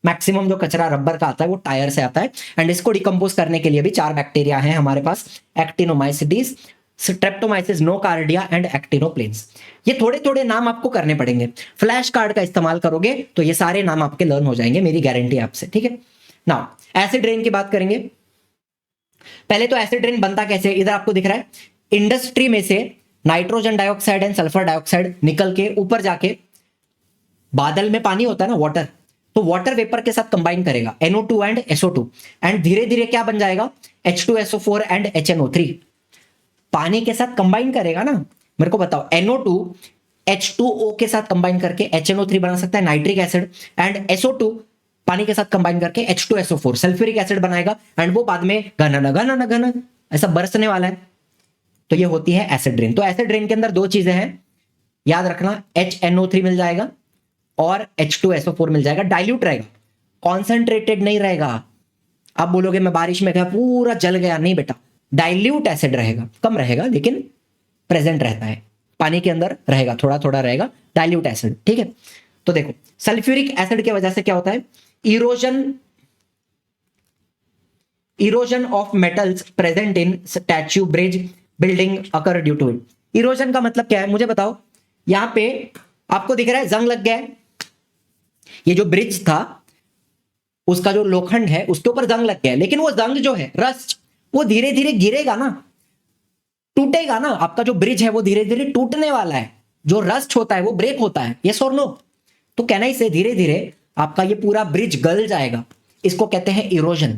मैक्सिमम जो कचरा रबर का आता है वो टायर से आता है। एंड इसको डिकम्पोज करने के लिए भी चार बैक्टीरिया हैं हमारे पास, एक्टिनोमाइसिटीज, स्ट्रेप्टोमाइसिस, नोकार्डिया एंड एक्टिनोप्लेन्स। ये थोड़े थोड़े नाम आपको करने पड़ेंगे, फ्लैश कार्ड का इस्तेमाल करोगे तो ये सारे नाम आपके लर्न हो जाएंगे, मेरी गारंटी आपसे, ठीक है। नाउ एसिड रेन की बात करेंगे। पहले तो एसिड रेन बनता कैसे, इधर आपको दिख रहा है, इंडस्ट्री में से nitrogen dioxide and sulphur dioxide निकल के ऊपर जाके बादल में पानी होता है ना, वाटर, तो वाटर वेपर के साथ कंबाइन करेगा, NO2 एंड SO2, एंड धीरे धीरे क्या बन जाएगा, H2SO4 एंड HNO3। पानी के साथ कंबाइन करेगा ना, मेरे को बताओ, NO2 H2O के साथ कंबाइन करके HNO3 बना सकता है, नाइट्रिक एसिड, एंड SO2 पानी के साथ कंबाइन करके H2SO4 सल्फ्यूरिक एसिड बनाएगा, एंड वो बाद में घन घन घन ऐसा बरसने वाला है। तो ये होती है एसिड रेन। तो एसिड रेन के अंदर दो चीजें हैं, याद रखना, HNO3 मिल जाएगा और H2SO4 मिल जाएगा। डाइल्यूट रहेगा, कॉन्सेंट्रेटेड नहीं रहेगा। आप बोलोगे मैं बारिश में गया पूरा जल गया, नहीं बेटा, डाइल्यूट एसिड रहेगा, कम रहेगा लेकिन प्रेजेंट रहता है, पानी के अंदर रहेगा, थोड़ा थोड़ा रहेगा डाइल्यूट एसिड, ठीक है। तो देखो सल्फ्यूरिक एसिड की वजह से क्या होता है, erosion of metals present in statue bridge building occur due to it. Erosion का मतलब क्या है मुझे बताओ। यहां पे आपको दिख रहा है जंग लग गया है, ये जो ब्रिज था उसका जो लोखंड है उसके ऊपर जंग लग गया है, लेकिन वो जंग जो है, रस्ट, वो धीरे धीरे गिरेगा ना, टूटेगा ना। आपका जो ब्रिज है वो धीरे धीरे टूटने वाला है, जो रस्ट होता है वो ब्रेक होता है, यस और नो। तो कहना ही से धीरे धीरे आपका ये पूरा ब्रिज गल जाएगा, इसको कहते हैं इरोजन।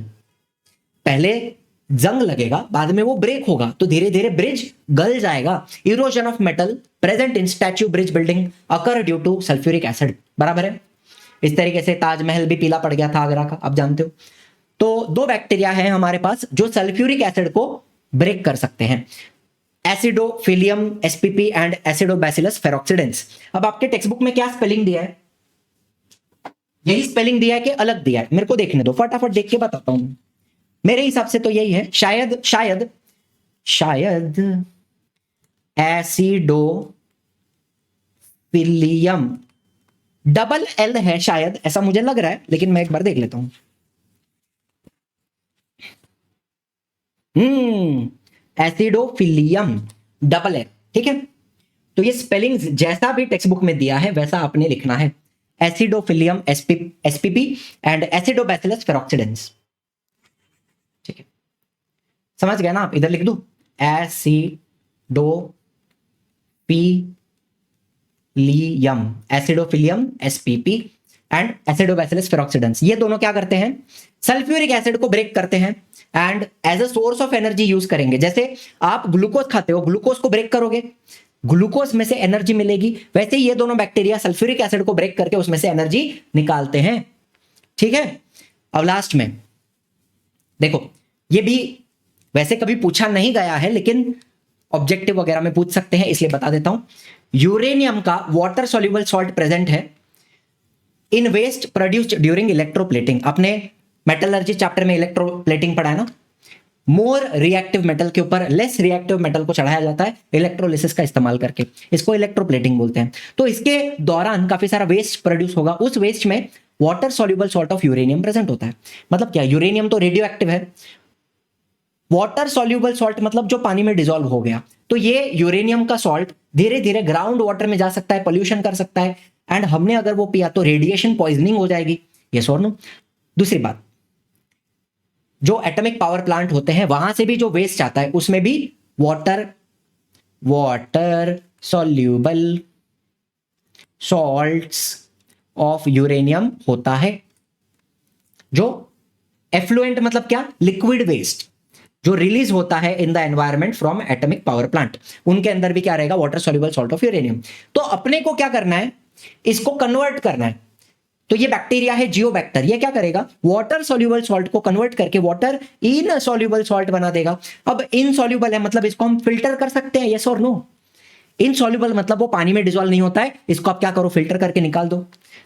पहले जंग लगेगा, बाद में वो ब्रेक होगा, तो धीरे धीरे ब्रिज गल जाएगा। Erosion of metal present in statue bridge building occur due to sulphuric acid, बराबर है। इस तरीके से ताजमहल भी पीला पड़ गया था आगरा का, आप जानते हो। तो दो बैक्टीरिया है हमारे पास जो सल्फ्यूरिक एसिड को ब्रेक कर सकते हैं, एसिडोफिलियम एसपीपी एंड एसिडोबैसिलस फेरोक्सिडेंस। अब आपके टेक्स्ट बुक में क्या स्पेलिंग दिया है, यही स्पेलिंग दिया है कि अलग दिया है, मेरे को देखने दो, फटाफट देख के बताता हूं। मेरे हिसाब से तो यही है, शायद शायद शायद एसिडोफिलियम डबल एल है शायद, ऐसा मुझे लग रहा है, लेकिन मैं एक बार देख लेता हूं। एसिडोफिलियम डबल एल, ठीक है। तो ये स्पेलिंग जैसा भी टेक्स्ट बुक में दिया है वैसा आपने लिखना है, एसिडोफिलियम एसपीपी एंड एसिडोबैसिलस फेरोक्सिडेंस, ठीक है। समझ गया ना आप, इधर लिख दू एसिडोफिलियम एसपीपी एंड एसिडोबैसिलस फेरोक्सिडेंस। ये दोनों क्या करते हैं, सल्फ्यूरिक एसिड को ब्रेक करते हैं and as a source of energy use करेंगे। जैसे आप ग्लूकोज खाते हो, ग्लूकोज को ब्रेक करोगे, ग्लूकोज में से एनर्जी मिलेगी, वैसे ही ये दोनों बैक्टीरिया सल्फ्यूरिक एसिड को ब्रेक करके उसमें से एनर्जी निकालते हैं, ठीक है। अब लास्ट में देखो, ये भी वैसे कभी पूछा नहीं गया है लेकिन ऑब्जेक्टिव वगैरह में पूछ सकते हैं, इसलिए बता देता हूं। यूरेनियम का वाटर सॉल्युबल सॉल्ट प्रेजेंट है इन वेस्ट प्रोड्यूस्ड ड्यूरिंग इलेक्ट्रोप्लेटिंग। अपने मेटलर्जी चैप्टर में इलेक्ट्रोप्लेटिंग पढ़ा है ना, मोर रिएक्टिव मेटल के ऊपर लेस रिएक्टिव मेटल को चढ़ाया जाता है इलेक्ट्रोलिसिस का इस्तेमाल करके, इसको इलेक्ट्रोप्लेटिंग बोलते हैं। तो इसके दौरान काफी सारा वेस्ट प्रोड्यूस होगा, उस वेस्ट में water soluble salt of uranium present होता है। मतलब क्या, यूरेनियम तो रेडियो एक्टिव है, वाटर सॉल्युबल सॉल्ट मतलब जो पानी में डिसॉल्व हो गया, तो ये यूरेनियम का सॉल्ट धीरे धीरे ग्राउंड वाटर में जा सकता है, पोल्यूशन कर सकता है, एंड हमने अगर वो पिया तो रेडिएशन पॉइजनिंग हो जाएगी, यस और नो। दूसरी बात, जो एटॉमिक पावर प्लांट होते हैं वहां से भी जो वेस्ट आता है उसमें भी water soluble salts of uranium होता है। जो एफ्लुएंट मतलब क्या, लिक्विड वेस्ट जो रिलीज होता है in the environment from atomic power plant, उनके अंदर भी क्या रहेगा, water soluble salt of uranium. तो अपने को क्या करना है, इसको कन्वर्ट करना है। तो ये बैक्टीरिया है जियोबैक्टर, ये क्या करेगा, वाटर सॉल्युबल सॉल्ट को कन्वर्ट करके वाटर इन सॉल्युबल सॉल्ट बना देगा। अब इनसॉल्युबल है मतलब इसको हम फिल्टर कर सकते हैं, यस और नो। इनसॉल्युबल मतलब वो पानी में डिसॉल्व नहीं होता है, इसको आप क्या करो, फिल्टर करके निकाल दो,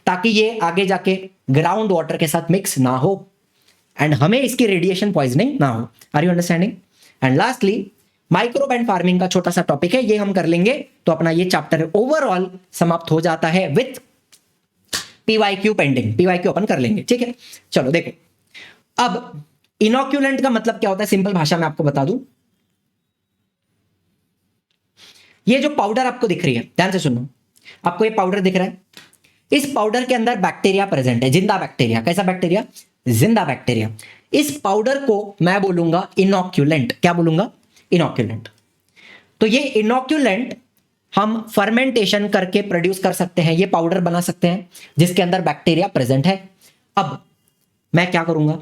ताकि ये आगे जाके ग्राउंड वाटर के साथ मिक्स ना हो एंड हमें इसकी रेडिएशन पॉइजनिंग ना हो। Are you understanding? And lastly microbe and farming का छोटा सा टॉपिक है, ये हम कर लेंगे तो अपना ये चैप्टर ओवरऑल समाप्त हो जाता है विथ पीवाईक्यू पेंडिंग, पीवाईक्यू अपन कर लेंगे, ठीक है। चलो देखो, अब इनोक्यूलेंट का मतलब क्या होता है, सिंपल भाषा में आपको बता दूं। ये जो पाउडर आपको दिख रही है, ध्यान से सुनो, आपको ये पाउडर दिख रहा है, इस पाउडर के अंदर बैक्टीरिया प्रेजेंट है, जिंदा बैक्टीरिया। कैसा बैक्टीरिया, जिंदा बैक्टीरिया। इस पाउडर को मैं बोलूंगा इनोक्यूलेंट। क्या बोलूंगा, इनोक्यूलेंट। तो ये इनोक्यूलेंट हम फर्मेंटेशन करके प्रोड्यूस कर सकते हैं, ये पाउडर बना सकते हैं जिसके अंदर बैक्टीरिया प्रेजेंट है। अब मैं क्या करूंगा,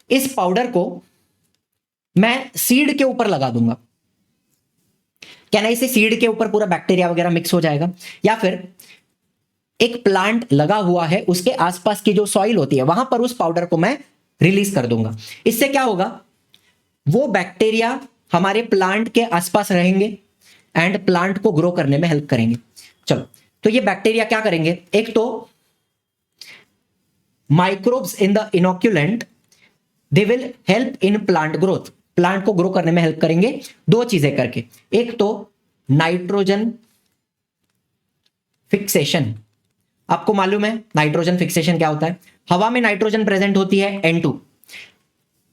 इस पाउडर को मैं सीड के ऊपर लगा दूंगा। कैन आई से सीड के ऊपर पूरा बैक्टीरिया वगैरह मिक्स हो जाएगा, या फिर एक प्लांट लगा हुआ है उसके आसपास की जो सॉइल होती है वहां पर उस पाउडर को मैं रिलीज कर दूंगा। इससे क्या होगा, वो बैक्टीरिया हमारे प्लांट के आसपास रहेंगे एंड प्लांट को ग्रो करने में हेल्प करेंगे। चलो, तो ये बैक्टीरिया क्या करेंगे, एक तो microbes in the inoculant they will help in plant growth, plant को ग्रो करने में हेल्प करेंगे दो चीजें करके। एक तो नाइट्रोजन फिक्सेशन, आपको मालूम है नाइट्रोजन फिक्सेशन क्या होता है, हवा में नाइट्रोजन प्रेजेंट होती है N2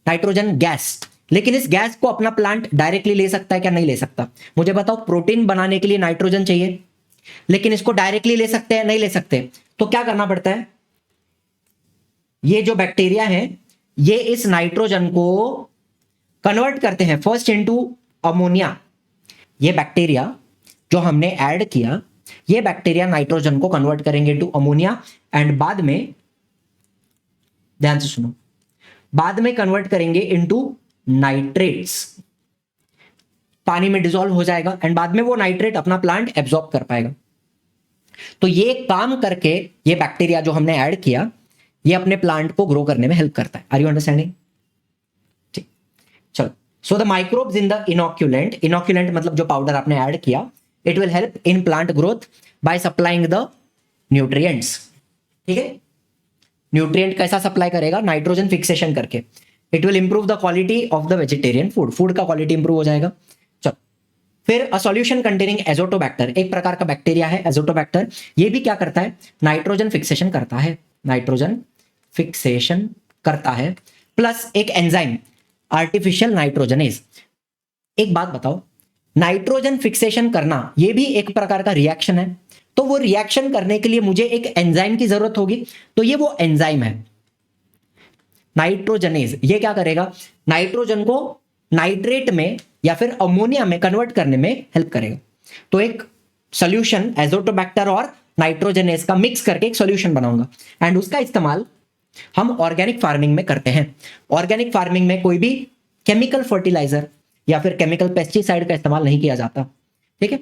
नाइट्रोजन गैस, लेकिन इस गैस को अपना प्लांट डायरेक्टली ले सकता है क्या, नहीं ले सकता। मुझे बताओ, प्रोटीन बनाने के लिए नाइट्रोजन चाहिए, लेकिन इसको डायरेक्टली ले सकते हैं, नहीं ले सकते। तो क्या करना पड़ता है, ये जो बैक्टीरिया है ये इस नाइट्रोजन को कन्वर्ट करते हैं फर्स्ट इनटू अमोनिया। ये बैक्टीरिया जो हमने ऐड किया, ये बैक्टीरिया नाइट्रोजन को कन्वर्ट करेंगे इनटू अमोनिया एंड बाद में, ध्यान से सुनो, बाद में कन्वर्ट करेंगे इनटू नाइट्रेट्स, पानी में डिसॉल्व हो जाएगा एंड बाद में वो नाइट्रेट अपना प्लांट एब्जॉर्ब कर पाएगा। तो ये काम करके ये बैक्टीरिया जो हमने ऐड किया ये अपने प्लांट को ग्रो करने में हेल्प करता है। Are you understanding? ठीक, चलो। So the microbes in the inoculant, inoculant मतलब जो पाउडर आपने ऐड किया, it will help in plant growth by supplying the nutrients. ठीक है, न्यूट्रिएंट कैसा सप्लाई करेगा, नाइट्रोजन फिक्सेशन करके। It will improve the quality of the vegetarian food, food का क्वालिटी इंप्रूव हो जाएगा। चलो, फिर अ सॉल्यूशन कंटेनिंग एजोटोबैक्टर, एक प्रकार का बैक्टीरिया है एजोटोबैक्टर, ये भी क्या करता है, नाइट्रोजन फिक्सेशन करता है, नाइट्रोजन फिक्सेशन करता है, प्लस एक एंजाइम आर्टिफिशियल नाइट्रोजनेज। एक बात बताओ, नाइट्रोजन फिक्सेशन करना ये भी एक प्रकार का रिएक्शन है, तो वो रिएक्शन करने के लिए मुझे एक एंजाइम की जरूरत होगी, तो ये वो एंजाइम है नाइट्रोजनेज। ये क्या करेगा, नाइट्रोजन को नाइट्रेट में या फिर अमोनिया में कन्वर्ट करने में हेल्प करेगा। तो एक सॉल्यूशन एजोटोबैक्टर और नाइट्रोजनेज का मिक्स करके एक सॉल्यूशन बनाऊंगा एंड उसका इस्तेमाल हम ऑर्गेनिक फार्मिंग में करते हैं। ऑर्गेनिक फार्मिंग में कोई भी केमिकल फर्टिलाइजर या फिर केमिकल पेस्टिसाइड का इस्तेमाल नहीं किया जाता। ठीक है,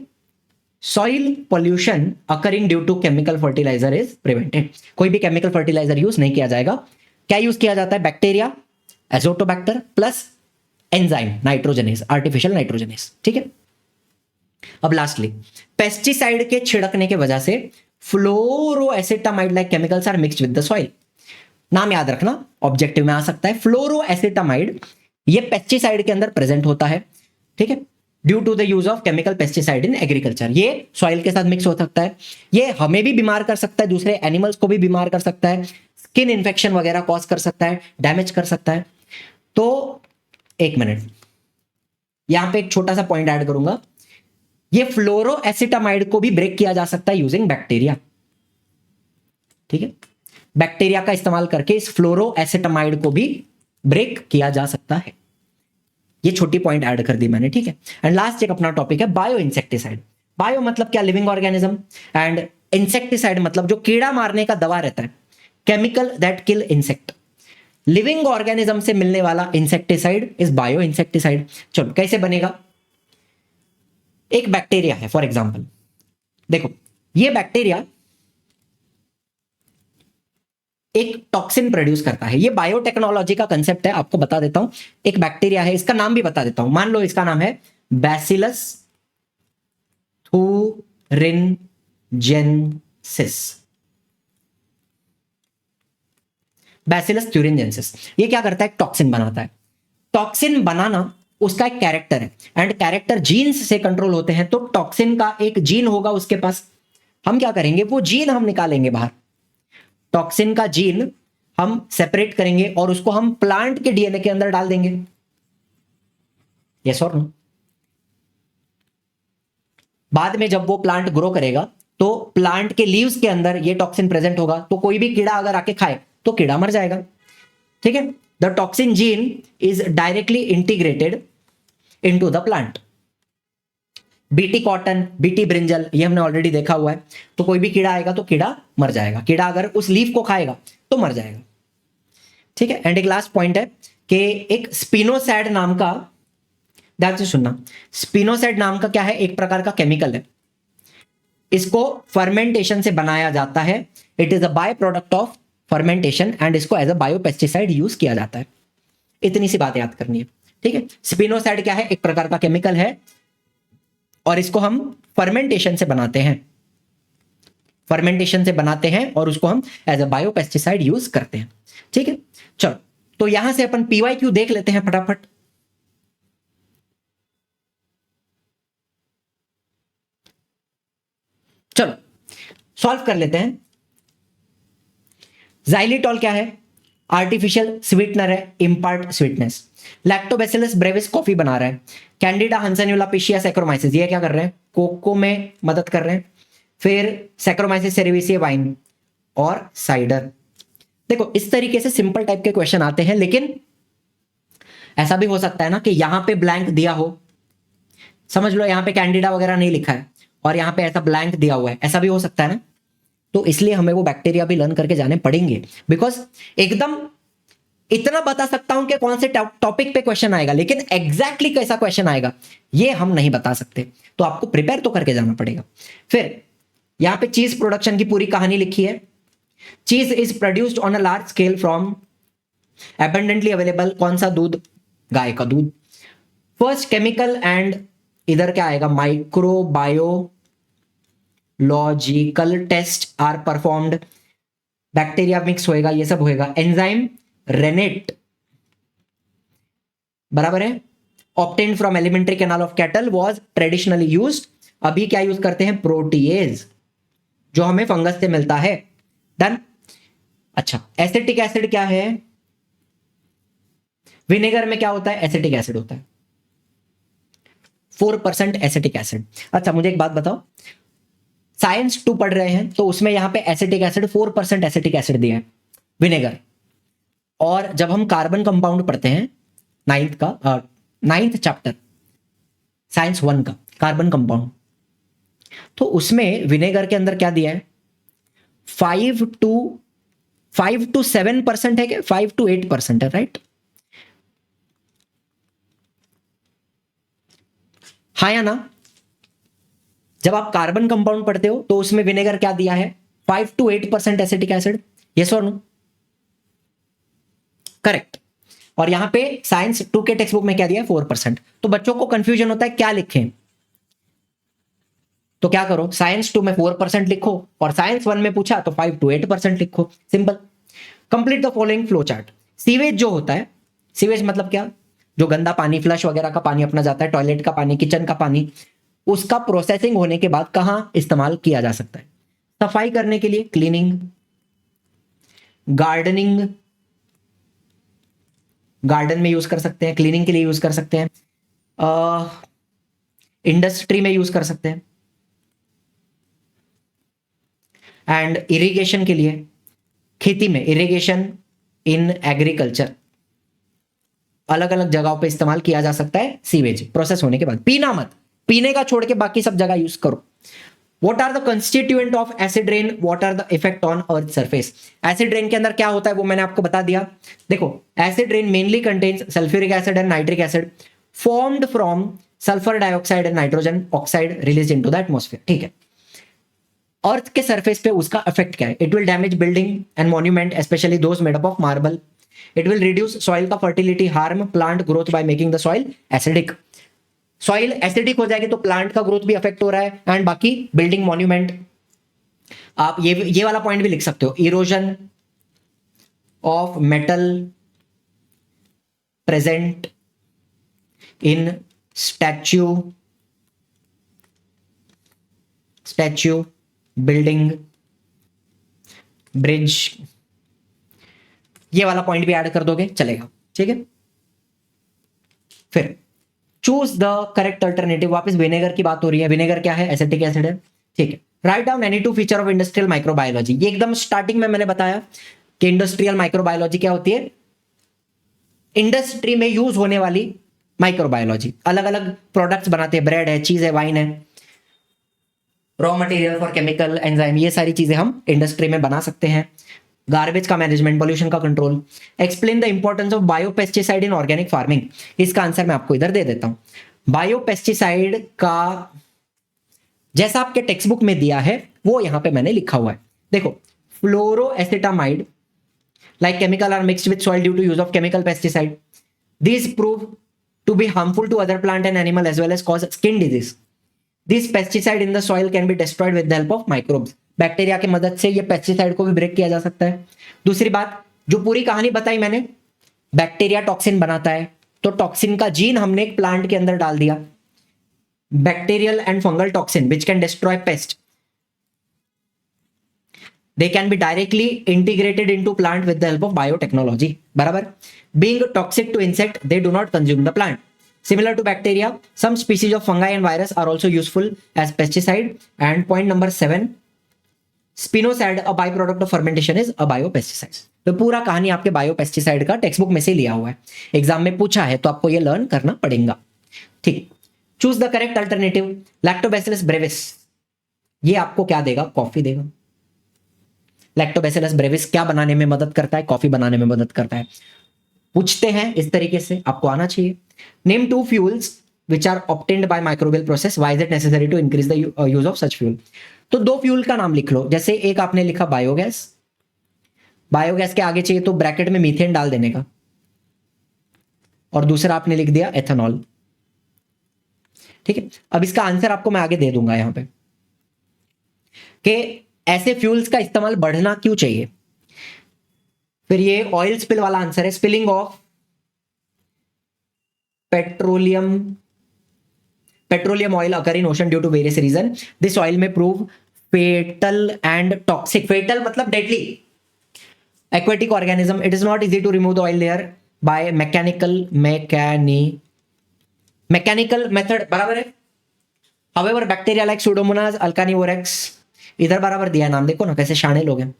soil pollution occurring due to chemical fertiliser is prevented, कोई भी केमिकल फर्टिलाइजर यूज नहीं किया जाएगा। क्या यूज किया जाता है, bacteria Azotobacter plus enzyme nitrogenase, artificial nitrogenase. ठीक है, अब लास्टली, पेस्टिसाइड के छिड़कने के वजह से fluoroacetamide like chemicals are mixed with the soil. नाम याद रखना, ऑब्जेक्टिव में आ सकता है। फ्लोरोएसिटामाइड ये पेस्टिसाइड के अंदर प्रेजेंट होता है। ठीक है, due to the use of chemical pesticide in agriculture, ये सॉइल के साथ मिक्स हो सकता है, ये हमें भी बीमार कर सकता है, दूसरे एनिमल्स को भी बीमार कर सकता है, स्किन इंफेक्शन वगैरह कॉज कर सकता है, डैमेज कर सकता है। तो एक मिनट, यहां पे एक छोटा सा पॉइंट ऐड करूंगा, ये फ्लोरोएसिटामाइड को भी ब्रेक किया जा सकता है यूजिंग बैक्टीरिया। ठीक है, बैक्टीरिया का इस्तेमाल करके इस फ्लोरोएसिटामाइड को भी ब्रेक किया जा सकता है। ये छोटी पॉइंट ऐड कर दी मैंने। ठीक है, एंड लास्ट एक अपना टॉपिक है बायो इंसेक्टिसाइड। बायो मतलब क्या, लिविंग ऑर्गेनिज्म, एंड इंसेक्टिसाइड मतलब जो कीड़ा मारने का दवा रहता है, chemical that kill insect. Living organism से मिलने वाला इंसेक्टिसाइड इज बायो इंसेक्टिसाइड। चलो, कैसे बनेगा, एक बैक्टीरिया है फॉर एग्जांपल, देखो ये बैक्टीरिया एक टॉक्सिन प्रोड्यूस करता है। ये बायोटेक्नोलॉजी का कंसेप्ट है, आपको बता देता हूं। एक बैक्टीरिया है, इसका नाम भी बता देता हूं, मान लो इसका नाम है बैसिलस थुरिनजेंसिस। बैसिलस थुरिनजेंसिस ये क्या करता है, टॉक्सिन बनाता है। टॉक्सिन बनाना उसका एक कैरेक्टर है, एंड कैरेक्टर जीन्स से कंट्रोल होते हैं। तो टॉक्सिन का एक जीन होगा उसके पास, हम क्या करेंगे, वो जीन हम निकालेंगे बाहर, टॉक्सिन का जीन हम सेपरेट करेंगे और उसको हम प्लांट के डीएनए के अंदर डाल देंगे। यस और नो? बाद में जब वो प्लांट ग्रो करेगा तो प्लांट के लीव्स के अंदर ये टॉक्सिन प्रेजेंट होगा, तो कोई भी कीड़ा अगर आके खाए तो कीड़ा मर जाएगा। ठीक है, the toxin gene is directly integrated into the plant. BT cotton, BT brinjal, ये हमने ऑलरेडी देखा हुआ है। तो कोई भी कीड़ा आएगा तो कीड़ा मर जाएगा, कीड़ा अगर उस लीफ को खाएगा तो मर जाएगा। ठीक है, एंड एक लास्ट पॉइंट है कि एक स्पिनोसैड नाम का ध्यान से सुनना, स्पिनोसाइड नाम का क्या है, एक प्रकार का केमिकल है, इसको फर्मेंटेशन से बनाया जाता है, it is a by product of fermentation and इसको एज अ बायोपेस्टिसाइड यूज किया जाता है। इतनी सी बात याद करनी है, ठीक है। स्पिनोसाइड क्या है, एक प्रकार का केमिकल है और इसको हम फर्मेंटेशन से बनाते हैं, फर्मेंटेशन से बनाते हैं और उसको हम एज अ बायोपेस्टिसाइड यूज करते हैं, ठीक है। चलो तो यहां से अपन पीवाईक्यू देख लेते हैं फटाफट। चलो सॉल्व कर लेते हैं। जाइलिटॉल क्या है, आर्टिफिशियल स्वीटनर है, impart sweetness. Lactobacillus Brevis coffee बना रहा है। कैंडिडा हंसेनुला पिशिया सैक्रोमाइसिस, ये क्या कर रहे हैं, कोको में मदद कर रहे हैं। फिर सैक्रोमाइसिस सेरेविसिया वाइन और साइडर। देखो इस तरीके से सिंपल टाइप के क्वेश्चन आते हैं, लेकिन ऐसा भी हो सकता है ना कि यहां पे ब्लैंक दिया हो, समझ लो यहां पे कैंडिडा वगैरह नहीं लिखा है और यहां पे ऐसा ब्लैंक दिया हुआ है, ऐसा भी हो सकता है ना। तो इसलिए हमें वो बैक्टीरिया भी लर्न करके जाने पड़ेंगे, बिकॉज एकदम इतना बता सकता हूं कि कौन से टॉपिक पे क्वेश्चन आएगा, लेकिन एग्जैक्टली कैसा क्वेश्चन आएगा ये हम नहीं बता सकते, तो आपको प्रिपेयर तो करके जाना पड़ेगा। फिर यहां पे चीज प्रोडक्शन की पूरी कहानी लिखी है। चीज is produced on a large scale from abundantly available, कौन सा दूध, गाय का दूध। फर्स्ट केमिकल एंड इधर क्या आएगा, microbiological test are performed, bacteria mix होएगा, ये सब होएगा। एंजाइम रेनेट बराबर है, obtained from alimentary canal of cattle was traditionally used, अभी क्या यूज करते हैं, प्रोटीएज, जो हमें फंगस से मिलता है। डन। अच्छा एसिटिक एसिड क्या है, विनेगर में क्या होता है, एसिटिक एसिड होता है, 4% एसिटिक एसिड। अच्छा मुझे एक बात बताओ, साइंस 2 पढ़ रहे हैं तो उसमें यहां पे एसिटिक एसिड 4% एसिटिक एसिड दिया है, विनेगर। और जब हम कार्बन कंपाउंड पढ़ते हैं 9th चैप्टर साइंस 1 का कार्बन कंपाउंड, तो उसमें विनेगर के अंदर क्या दिया है, 5 to 7% है क्या, 5 to 8% है, राइट। हाँ या ना, जब आप कार्बन कंपाउंड पढ़ते हो तो उसमें विनेगर क्या दिया है, 5 to 8% एसिटिक एसिड, यस और नो, करेक्ट। और यहां पे साइंस 2 के टेक्स्ट बुक में क्या दिया है, 4%। तो बच्चों को कंफ्यूजन होता है क्या लिखें, तो क्या करो, साइंस 2 में 4% लिखो और साइंस 1 में पूछा तो 5 to 8% लिखो, simple. Complete the following flow chart. Sewage जो होता है, सीवेज मतलब क्या, जो गंदा पानी, फ्लश वगैरह का पानी अपना जाता है, टॉयलेट का पानी, किचन का पानी, उसका प्रोसेसिंग होने के बाद कहां इस्तेमाल किया जा सकता है, सफाई करने के लिए, क्लीनिंग, गार्डनिंग, गार्डन में यूज कर सकते हैं, क्लीनिंग के लिए यूज कर सकते हैं, इंडस्ट्री में यूज कर सकते हैं, एंड इरिगेशन के लिए, खेती में, इरिगेशन इन एग्रीकल्चर, अलग अलग जगहों पे इस्तेमाल किया जा सकता है सीवेज प्रोसेस होने के बाद। पीना मत, पीने का छोड़ के बाकी सब जगह यूज करो। What are the constituent of acid rain? What are the effect on earth surface? Acid rain के अंदर क्या होता है वो मैंने आपको बता दिया। देखो acid rain mainly contains sulfuric acid and nitric acid formed from sulfur dioxide and nitrogen oxide released into the atmosphere। ठीक है, अर्थ के सरफेस पे उसका इफेक्ट क्या है, it will damage building and monument specially those made up of marble, it will reduce soil का fertility, harm plant growth by making the soil acidic. Soil acidic हो जाएगी तो प्लांट का ग्रोथ भी अफेक्ट हो रहा है एंड बाकी बिल्डिंग मॉन्यूमेंट। आप ये वाला पॉइंट भी लिख सकते हो, erosion of metal present in statue building bridge, ये वाला पॉइंट भी ऐड कर दोगे चलेगा, ठीक है। फिर चूज द करेक्ट अल्टरनेटिव, वापस विनेगर की बात हो रही है, विनेगर क्या है, एसिटिक एसिड है, ठीक है। Write down any 2 feature of industrial microbiology, ये एकदम स्टार्टिंग में मैंने बताया कि इंडस्ट्रियल माइक्रोबायोलॉजी क्या होती है, इंडस्ट्री में यूज होने वाली माइक्रोबायोलॉजी, अलग अलग प्रोडक्ट्स बनाते हैं, ब्रेड है, चीज है, वाइन है, raw material for chemical enzyme, ये सारी चीजें हम इंडस्ट्री में बना सकते हैं। गार्बेज का मैनेजमेंट, पॉल्यूशन का control, explain the importance of biopesticide in organic farming, इसका आंसर मैं आपको इधर दे देता हूं। बायोपेस्टिसाइड का जैसा आपके टेक्स्ट बुक में दिया है वो यहां पे मैंने लिखा हुआ है। देखो, फ्लोरोएसिटामाइड like chemical are mixed with soil due to use of chemical pesticide. These prove to be harmful to other plant and animal as well as cause skin disease. This pesticide in the soil can be destroyed with the help of microbes. Bacteria की मदद से ये पेस्टिसाइड को भी ब्रेक किया जा सकता है। दूसरी बात, जो पूरी कहानी बताई मैंने, बैक्टीरिया टॉक्सिन बनाता है, तो टॉक्सिन का जीन हमने एक प्लांट के अंदर डाल दिया। Bacterial and fungal toxin which can destroy paste, they can be directly integrated into plant with the help of biotechnology. बराबर, being toxic to insect, they do not consume the plant. Similar to bacteria, some species of fungi and virus are also useful as pesticide. And point number 7, spinosad, a byproduct of fermentation, is a biopesticide. तो पूरा कहानी आपके बायोपेस्टिसाइड का टेक्स्ट बुक में से लिया हुआ है, एग्जाम में पूछा है तो आपको ये लर्न करना पड़ेगा। ठीक, choose the correct alternative. Lactobacillus Brevis, ये आपको क्या देगा? कॉफी देगा। लैक्टोबैसिलस ब्रेविस क्या बनाने में मदद करता है? कॉफी बनाने में मदद करता है। पूछते हैं इस तरीके से, आपको आना चाहिए। Name 2 fuels which are obtained by microbial process, why is it necessary to increase the use of such fuel. तो 2 फ्यूल का नाम लिख लो। जैसे एक आपने लिखा बायोगैस, बायोगैस के आगे चाहिए तो ब्रैकेट में मीथेन डाल देने का, और दूसरा आपने लिख दिया एथेनॉल। ठीक है, अब इसका आंसर आपको मैं आगे दे दूंगा यहां पे कि ऐसे फ्यूल्स का इस्तेमाल बढ़ना क्यों चाहिए। फिर ये ऑयल स्पिल वाला आंसर है, spilling of petroleum oil occur in ocean due to various reason, this oil may prove fatal and toxic. Fatal मतलब deadly aquatic organism, it is not easy to remove the oil layer by mechanical method, बराबर है। however bacteria like pseudomonas alcaniorex, इधर बराबर दिया नाम, देखो ना कैसे शाने लोग हैं,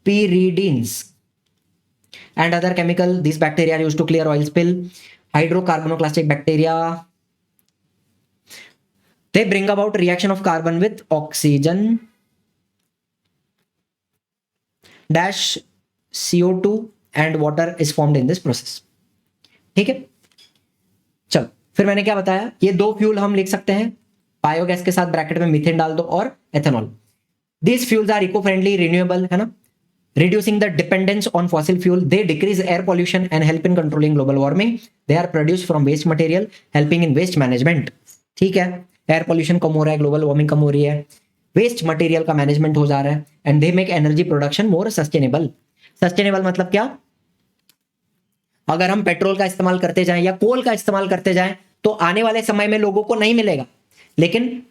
pyridines and other chemical, these bacteria are used to clear oil spill. Hydrocarbonoclastic bacteria, they bring about reaction of carbon with oxygen dash CO2 and water is formed in this process. ठीक है, चलो फिर मैंने क्या बताया, ये 2 फ्यूल हम लिख सकते हैं, बायोगैस के साथ ब्रैकेट में मीथेन डाल दो और ethanol. These fuels are eco-friendly, renewable, है ना, reducing the dependence on fossil fuel. They decrease air pollution and help in controlling global warming. They are produced from waste material, helping in waste management. ठीक है, एयर पॉल्यूशन कम हो रहा है, ग्लोबल वार्मिंग कम हो रही है, वेस्ट मटेरियल का मैनेजमेंट हो जा रहा है, and they make energy production more sustainable. Sustainable मतलब क्या? अगर हम पेट्रोल का इस्तेमाल करते जाएं या कोल का इस्तेमाल करते जाएं तो आने वाले समय में लोगों को नहीं मिलेगा, लेकिन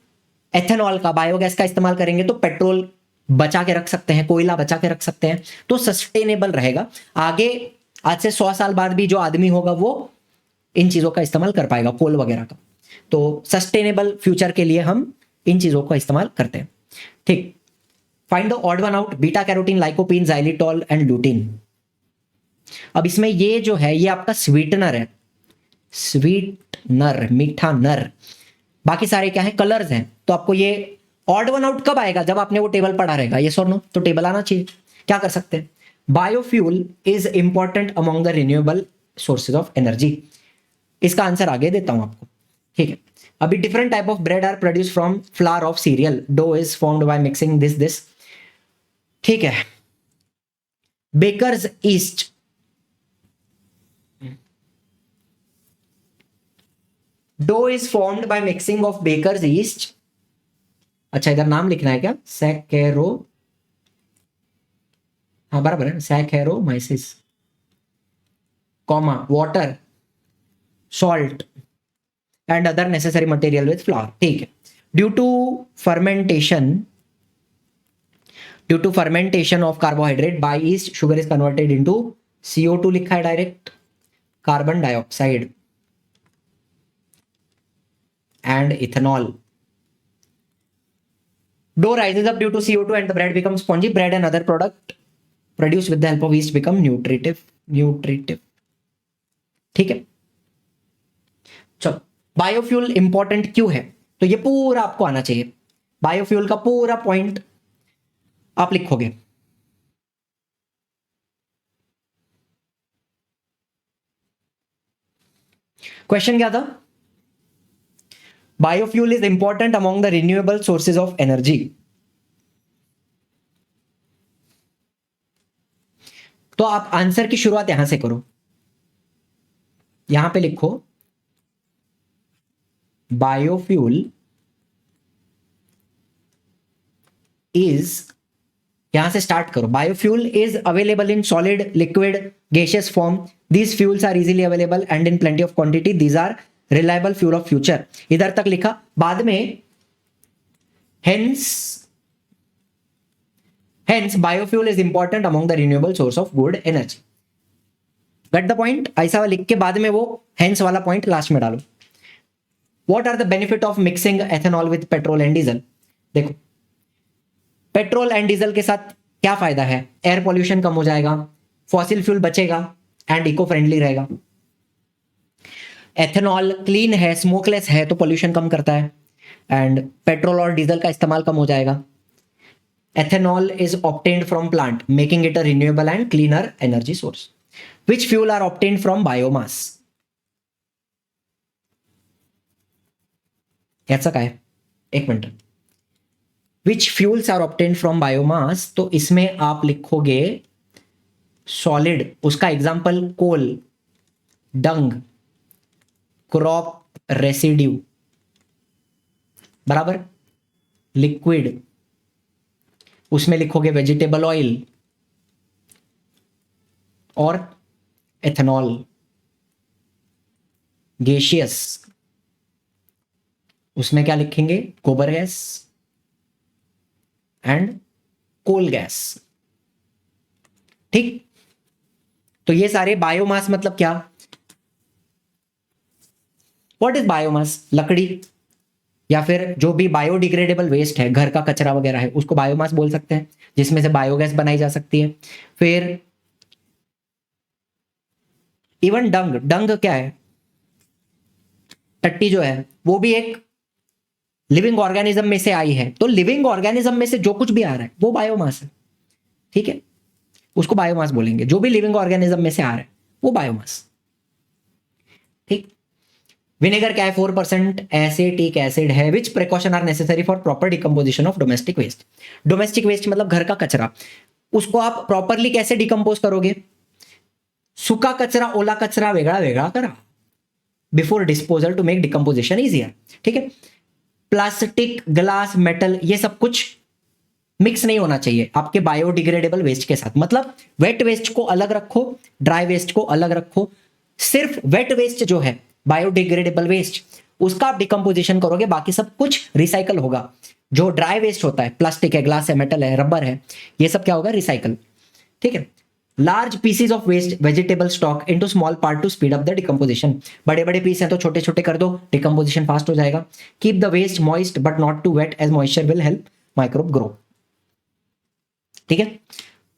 एथेनॉल का, बायोगैस का इस्तेमाल करेंगे तो पेट्रोल बचा के रख सकते हैं, कोयला बचा के रख सकते हैं, तो सस्टेनेबल रहेगा। आगे आज से 100 साल बाद भी जो आदमी होगा वो इन चीजों का इस्तेमाल कर पाएगा, कोल वगैरह का। तो सस्टेनेबल फ्यूचर के लिए हम इन चीजों का इस्तेमाल करते हैं। ठीक, find the odd one out, beta carotene, lycopene, xylitol and lutein. अब इसमें ये जो है ये आपका स्वीटनर है, स्वीटनर, मीठा नर, बाकी सारे क्या है? कलर्स हैं। तो आपको ये ऑड वन आउट कब आएगा? जब आपने वो टेबल पढ़ा रहेगा, ये और नो, तो टेबल आना चाहिए। क्या कर सकते हैं? Biofuel is important among the renewable sources of energy. इसका आंसर आगे देता हूं आपको, ठीक है। अभी different type of bread are produce from flour of cereal, dough is formed by mixing this, ठीक है। Baker's yeast, dough is formed by mixing of baker's yeast. अच्छा, इधर नाम लिखना है क्या? सैकेरो, हाँ बराबर है, saccharomyces, comma, water, salt and other necessary material with flour, ठीक है। Due to fermentation of carbohydrate by yeast, sugar is converted into CO2 लिखा है direct, carbon dioxide and ethanol. Dough rises up due to CO2 and the bread becomes spongy. Bread and other product produced with the help of yeast become nutritive. ठीक है, चलो, बायोफ्यूल इंपॉर्टेंट क्यों है? तो ये पूरा आपको आना चाहिए, बायोफ्यूल का पूरा पॉइंट आप लिखोगे। क्वेश्चन क्या था? Biofuel is important among the renewable sources of energy. तो आप आंसर की शुरुआत यहां से करो, यहां पे लिखो बायोफ्यूल इज, यहां से स्टार्ट करो, biofuel is available in solid, liquid, gaseous form, these fuels are easily available and in plenty of quantity, these are reliable fuel of future. इधर तक लिखा, बाद में hence biofuel is important among the renewable source of good energy। Get the point? ऐसा लिख के बाद में वो hence वाला पॉइंट लास्ट में डालो। What are the benefit of mixing ethanol with petrol and diesel? देखो, पेट्रोल एंड डीजल के साथ क्या फायदा है? एयर पॉल्यूशन कम हो जाएगा, फॉसिल फ्यूल बचेगा एंड इको फ्रेंडली रहेगा। एथेनॉल क्लीन है, स्मोकलेस है, तो पॉल्यूशन कम करता है एंड पेट्रोल और डीजल का इस्तेमाल कम हो जाएगा। Ethanol is obtained from plant, making it a renewable and cleaner energy source. Which fuel are obtained from biomass? याचा काय? एक minute. Which fuels are obtained from biomass? तो इसमें आप लिखोगे सॉलिड, उसका एग्जाम्पल कोल, डंग, क्रॉप रेसिड्यू, बराबर। लिक्विड, उसमें लिखोगे वेजिटेबल ऑयल और एथेनॉल। गैसियस, उसमें क्या लिखेंगे? गोबर गैस एंड कोल गैस। ठीक, तो ये सारे बायोमास मतलब क्या? What is biomass? लकड़ी या फिर जो भी बायोडिग्रेडेबल वेस्ट है, घर का कचरा वगैरह है, उसको बायोमास बोल सकते हैं, जिसमें से बायोगैस बनाई जा सकती है। फिर इवन डंग, डंग क्या है? टट्टी जो है वो भी एक लिविंग ऑर्गेनिज्म में से आई है, तो लिविंग ऑर्गेनिज्म में से जो कुछ भी आ रहा है वो बायोमास है। ठीक है, उसको बायोमास बोलेंगे, जो भी लिविंग ऑर्गेनिज्म में से आ रहा है वो बायोमास। ठीक, विनेगर क्या है? 4% एसिटिक एसिड है। Which precaution are necessary for proper decomposition of domestic waste? Domestic waste मतलब घर का कचरा, उसको आप प्रॉपरली कैसे डिकम्पोज करोगे? सूखा कचरा, ओला कचरा वेगळा वेगळा करा before disposal to make decomposition easier. ठीक है, प्लास्टिक, ग्लास, मेटल, ये सब कुछ मिक्स नहीं होना चाहिए आपके बायोडिग्रेडेबल वेस्ट के साथ। मतलब वेट वेस्ट को अलग रखो, ड्राई वेस्ट को अलग रखो। सिर्फ वेट वेस्ट जो है, बायोडिग्रेडेबल वेस्ट, उसका आप डिकम्पोजिशन करोगे, बाकी सब कुछ रिसाइकल होगा। जो ड्राई वेस्ट होता है, प्लास्टिक है, ग्लास है, मेटल है, रबर है, ये सब क्या होगा? रिसाइकल। ठीक है, large pieces of waste vegetable stock into small part to speed up the decomposition. बड़े बड़े पीस हैं तो छोटे छोटे कर दो, डिकम्पोजिशन फास्ट हो जाएगा। Keep the waste moist but not too wet as moisture will help microbe grow. ठीक है,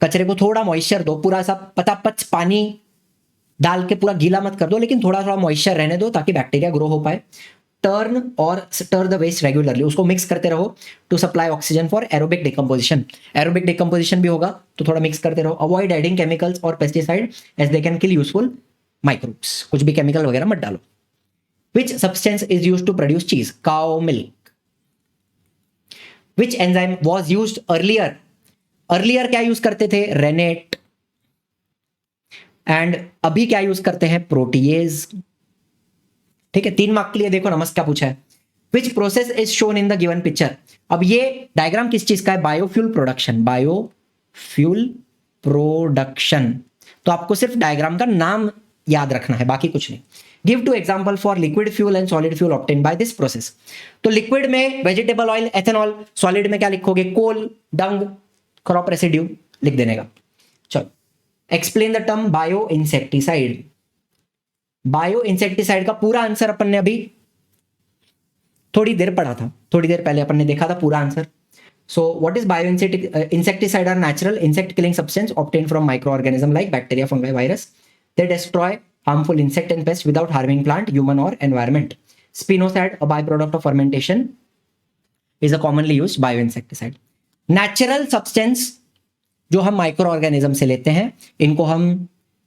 कचरे को थोड़ा मॉइस्चर दो, पूरा सा पतापच पानी डाल के पूरा गीला मत कर दो, लेकिन थोड़ा थोड़ा मॉइस्चर रहने दो ताकि बैक्टीरिया ग्रो हो पाए। टर्न और स्टर द वेस्ट रेगुलरली, उसको मिक्स करते रहो to supply oxygen for aerobic decomposition. Aerobic decomposition भी होगा तो थोड़ा मिक्स करते रहो। अवॉइड एडिंग केमिकल्स और pesticide as they can kill useful microbes. कुछ भी केमिकल वगैरह मत डालो। Which substance is used to produce cheese? Cow milk. Which enzyme was used earlier? Earlier क्या यूज करते थे? रेनेट। एंड अभी क्या यूज करते हैं? प्रोटीएज। ठीक है, 3 मार्क के लिए देखो नमस्कार पूछा है। Which process is shown in the given picture? अब ये डायग्राम किस चीज का है? Biofuel production. बायोफ्यूल प्रोडक्शन, तो आपको सिर्फ डायग्राम का नाम याद रखना है, बाकी कुछ नहीं। Give 2 example for liquid fuel and solid fuel obtain by this process. तो लिक्विड में वेजिटेबल ऑयल, एथेनॉल। सॉलिड में क्या लिखोगे? कोल, डंग, क्रॉप रेसिड्यू लिख देने का। चलो, explain the term bio insecticide. Bio insecticide का पूरा आंसर अपन ने अभी थोड़ी देर पढ़ा था, थोड़ी देर पहले अपन ने देखा था पूरा answer. So what is bio insecticide? Are natural insect killing substance obtained from micro organism like bacteria, fungi, virus. They destroy harmful insect and pest without harming plant, human or environment. Spinosad, a byproduct of fermentation, is a commonly used bioinsecticide. Natural substance जो हम माइक्रो ऑर्गेनिज्म से लेते हैं, इनको हम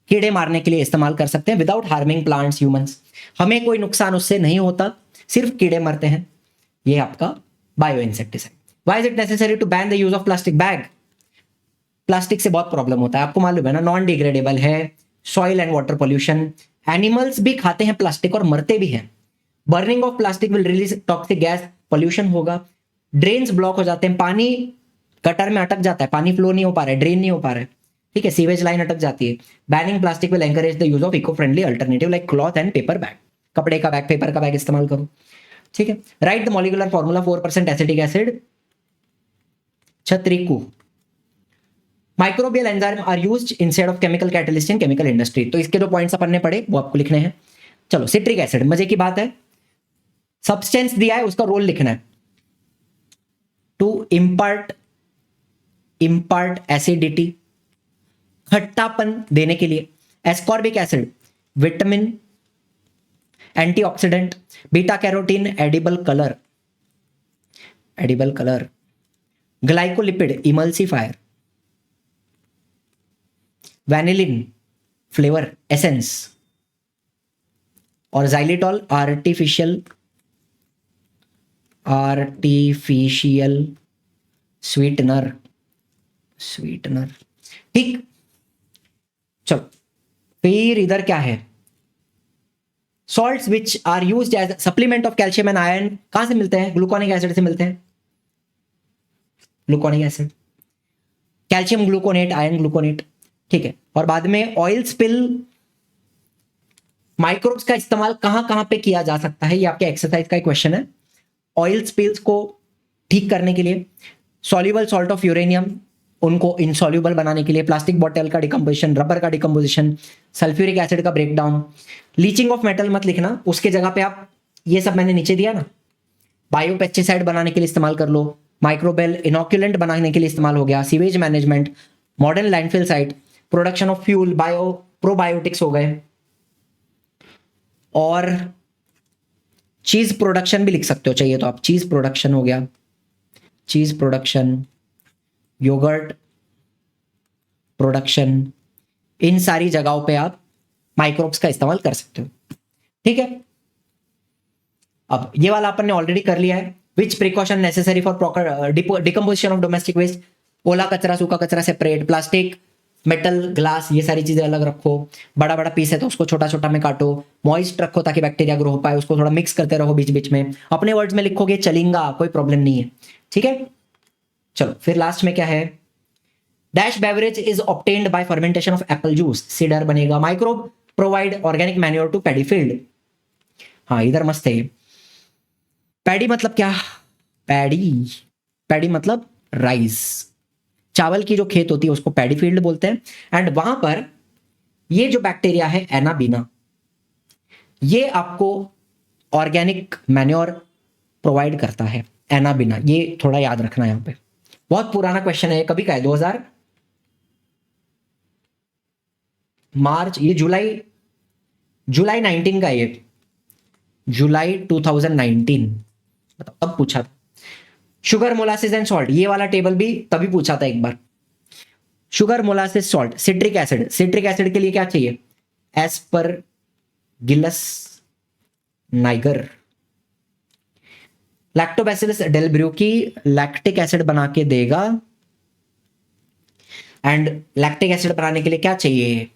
कीड़े मारने के लिए इस्तेमाल कर सकते हैं विदाउट हार्मिंग प्लांट्स, ह्यूमंस। हमें कोई नुकसान उससे नहीं होता, सिर्फ कीड़े मरते हैं। ये आपका bio insecticide. Why is it necessary to ban the use of plastic bag? Plastic से बहुत प्रॉब्लम होता है, आपको मालूम है ना, नॉन डिग्रेडेबल है, soil and water pollution, animals भी खाते हैं प्लास्टिक और मरते भी हैं। Burning of plastic will release toxic gas, pollution होगा, ड्रेन्स ब्लॉक हो जाते हैं, पानी गटर में अटक जाता है, पानी फ्लो नहीं हो पा रहा है, ड्रेन नहीं हो पा रहा है, ठीक है, सीवेज लाइन अटक जाती है। Banning plastic will encourage the use of eco friendly alternative like cloth and paper bag. कपड़े का बैग, पेपर का बैग इस्तेमाल करो, ठीक है। Write the molecular formula 4% acetic acid छत्रिकू। Microbial enzyme are used instead of chemical catalyst in chemical industry. तो इसके जो पॉइंट्स अपन ने पढ़े वो आपको लिखने हैं। चलो, सिट्रिक एसिड, मजे की बात है, सब्सटेंस दिया है, उसका रोल लिखना है। टू इम्पार्ट एसिडिटी, खट्टापन देने के लिए। Ascorbic acid, vitamin, antioxidant. Beta carotene, edible colour. Glycolipid, emulsifier. Vanillin, flavour essence. और जाइलिटॉल, आर्टिफिशियल स्वीटनर। ठीक, चलो फिर इधर क्या है? Salts which are used as supplement of calcium and iron कहां से मिलते हैं? ग्लूकोनिक एसिड से मिलते हैं। Gluconic acid, calcium gluconate, iron gluconate, ठीक है। और बाद में ऑयल स्पिल, माइक्रोब्स का इस्तेमाल कहां कहां पे किया जा सकता है, ये आपके एक्सरसाइज का क्वेश्चन है। ऑयल स्पिल्स को ठीक करने के लिए, सॉल्युबल सॉल्ट ऑफ यूरेनियम उनको इनसॉल्युबल बनाने के लिए, प्लास्टिक बॉटल का डिकम्पोजिशन, रबर का डिकम्पोजिशन, सल्फ्यूरिक एसिड का ब्रेकडाउन। लीचिंग ऑफ मेटल मत लिखना, उसके जगह पे आप ये सब मैंने नीचे दिया ना, बायोपेस्टिसाइड बनाने के लिए इस्तेमाल कर लो, माइक्रोबेल इनोक्यूलेंट बनाने के लिए इस्तेमाल हो गया, sewage management, modern landfill site, production of fuel, probiotics हो गए, और चीज प्रोडक्शन भी लिख सकते हो चाहिए तो आप, चीज प्रोडक्शन हो गया, चीज प्रोडक्शन, योगर्ट प्रोडक्शन, इन सारी जगहों पे आप माइक्रोब्स का इस्तेमाल कर सकते हो, ठीक है। अब ये वाला अपन ने ऑलरेडी कर लिया है। Which precaution necessary for proper decomposition of domestic waste? ओला कचरा, सूखा कचरा सेपरेट, प्लास्टिक, मेटल, ग्लास, ये सारी चीजें अलग रखो। बड़ा बड़ा पीस है तो उसको छोटा छोटा में काटो, मॉइस्ट रखो ताकि बैक्टीरिया ग्रो हो पाए, उसको थोड़ा मिक्स करते रहो बीच बीच में। अपने वर्ड्स में लिखोगे चलेगा, कोई प्रॉब्लम नहीं है, ठीक है। चलो फिर लास्ट में क्या है? Dash beverage is obtained by fermentation of apple juice, cider बनेगा। Microbe provide organic manure to paddy field. हाँ, इधर मस्त है। पैडी मतलब क्या? पैडी मतलब राइस, चावल की जो खेत होती है उसको पैडी फील्ड बोलते हैं। एंड वहां पर ये जो बैक्टीरिया है एनाबीना, ये आपको ऑर्गेनिक मैन्योर प्रोवाइड करता है। एनाबीना, ये थोड़ा याद रखना है। यहां पे बहुत पुराना क्वेश्चन है, कभी का है, 2000 मार्च, ये जुलाई 19 का, ये जुलाई 2019, बताओ तब पूछा था। शुगर, मोलासिस एंड सॉल्ट, ये वाला टेबल भी तभी पूछा था एक बार। Sugar, molasses, salt. Citric acid के लिए क्या चाहिए? Aspergillus niger. Lactobacillus delbrueckii lactic acid बना के देगा। एंड लैक्टिक एसिड बनाने के लिए क्या चाहिए?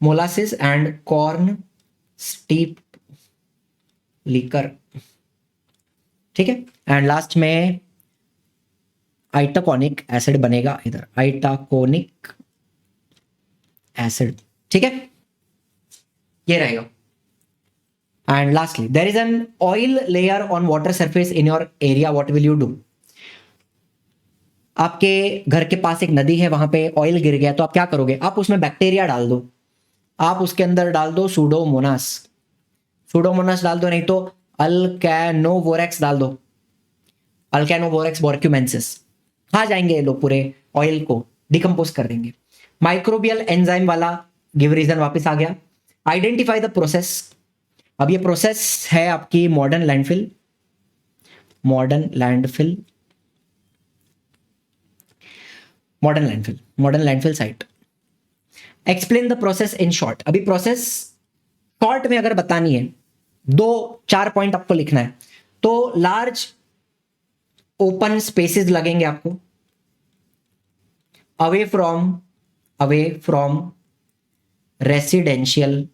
Molasses and corn steep liquor, ठीक है। एंड लास्ट में आइटाकोनिक एसिड बनेगा, इधर आइटाकोनिक एसिड, ठीक है, ये रहेगा। And lastly, there is an oil layer on water surface in your area, what will you do? आपके घर के पास एक नदी है, वहां पे ऑयल गिर गया, तो आप क्या करोगे? आप उसमें बैक्टीरिया डाल दो, आप उसके अंदर डाल दो सूडोमोनास डाल दो, नहीं तो अल्कैनोवोरेक्स डाल दो, अल्कैनोवोरेक्स बोर्क्यूमेंसिस। खा जाएंगे ये लोग, पूरे ऑयल को डिकम्पोज कर देंगे। माइक्रोबियल एंजाइम वाला गिव रीजन वापस आ गया। आइडेंटिफाई द प्रोसेस, अब ये प्रोसेस है आपकी modern landfill. Modern landfill site. Explain the process in short. अभी प्रोसेस शॉर्ट में अगर बतानी है, 2-4 पॉइंट आपको लिखना है, तो लार्ज ओपन स्पेसेस लगेंगे आपको, अवे फ्रॉम रेसिडेंशियल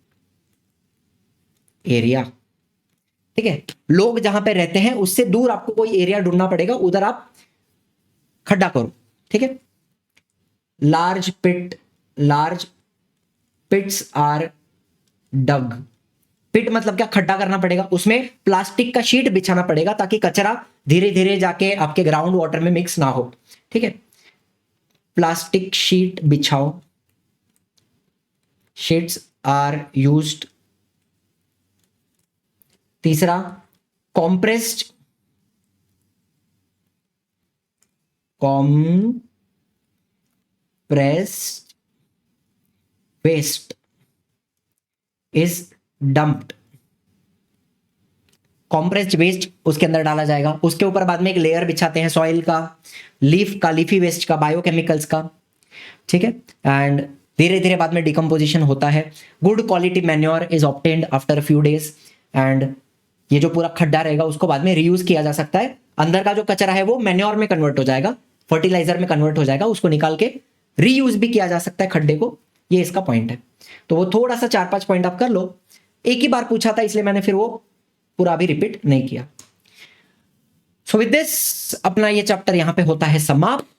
एरिया। ठीक है, लोग जहां पे रहते हैं उससे दूर आपको कोई एरिया ढूंढना पड़ेगा, उधर आप खड्डा करो। ठीक है, लार्ज पिट्स आर डग। पिट मतलब क्या, खड्डा करना पड़ेगा, उसमें प्लास्टिक का शीट बिछाना पड़ेगा ताकि कचरा धीरे धीरे जाके आपके ग्राउंड वाटर में मिक्स ना हो। ठीक है, प्लास्टिक शीट बिछाओ, शीट्स आर यूज्ड। तीसरा, compressed waste is dumped. Compressed waste उसके अंदर डाला जाएगा, उसके ऊपर बाद में एक लेयर बिछाते हैं सॉइल का, लीफी वेस्ट का, बायोकेमिकल्स का। ठीक है, एंड धीरे धीरे बाद में डिकम्पोजिशन होता है। Good quality manure is obtained after few days, and ये जो पूरा खड्डा रहेगा उसको बाद में रीयूज किया जा सकता है। अंदर का जो कचरा है वो मैन्योर में कन्वर्ट हो जाएगा, फर्टिलाइजर में कन्वर्ट हो जाएगा, उसको निकाल के रीयूज भी किया जा सकता है खड्डे को। ये इसका पॉइंट है। तो वो थोड़ा सा 4-5 पॉइंट आप कर लो, एक ही बार पूछा था इसलिए मैंने फिर वो पूरा अभी रिपीट नहीं किया। सो विद दिस अपना ये चैप्टर यहां पे होता है समाप्त।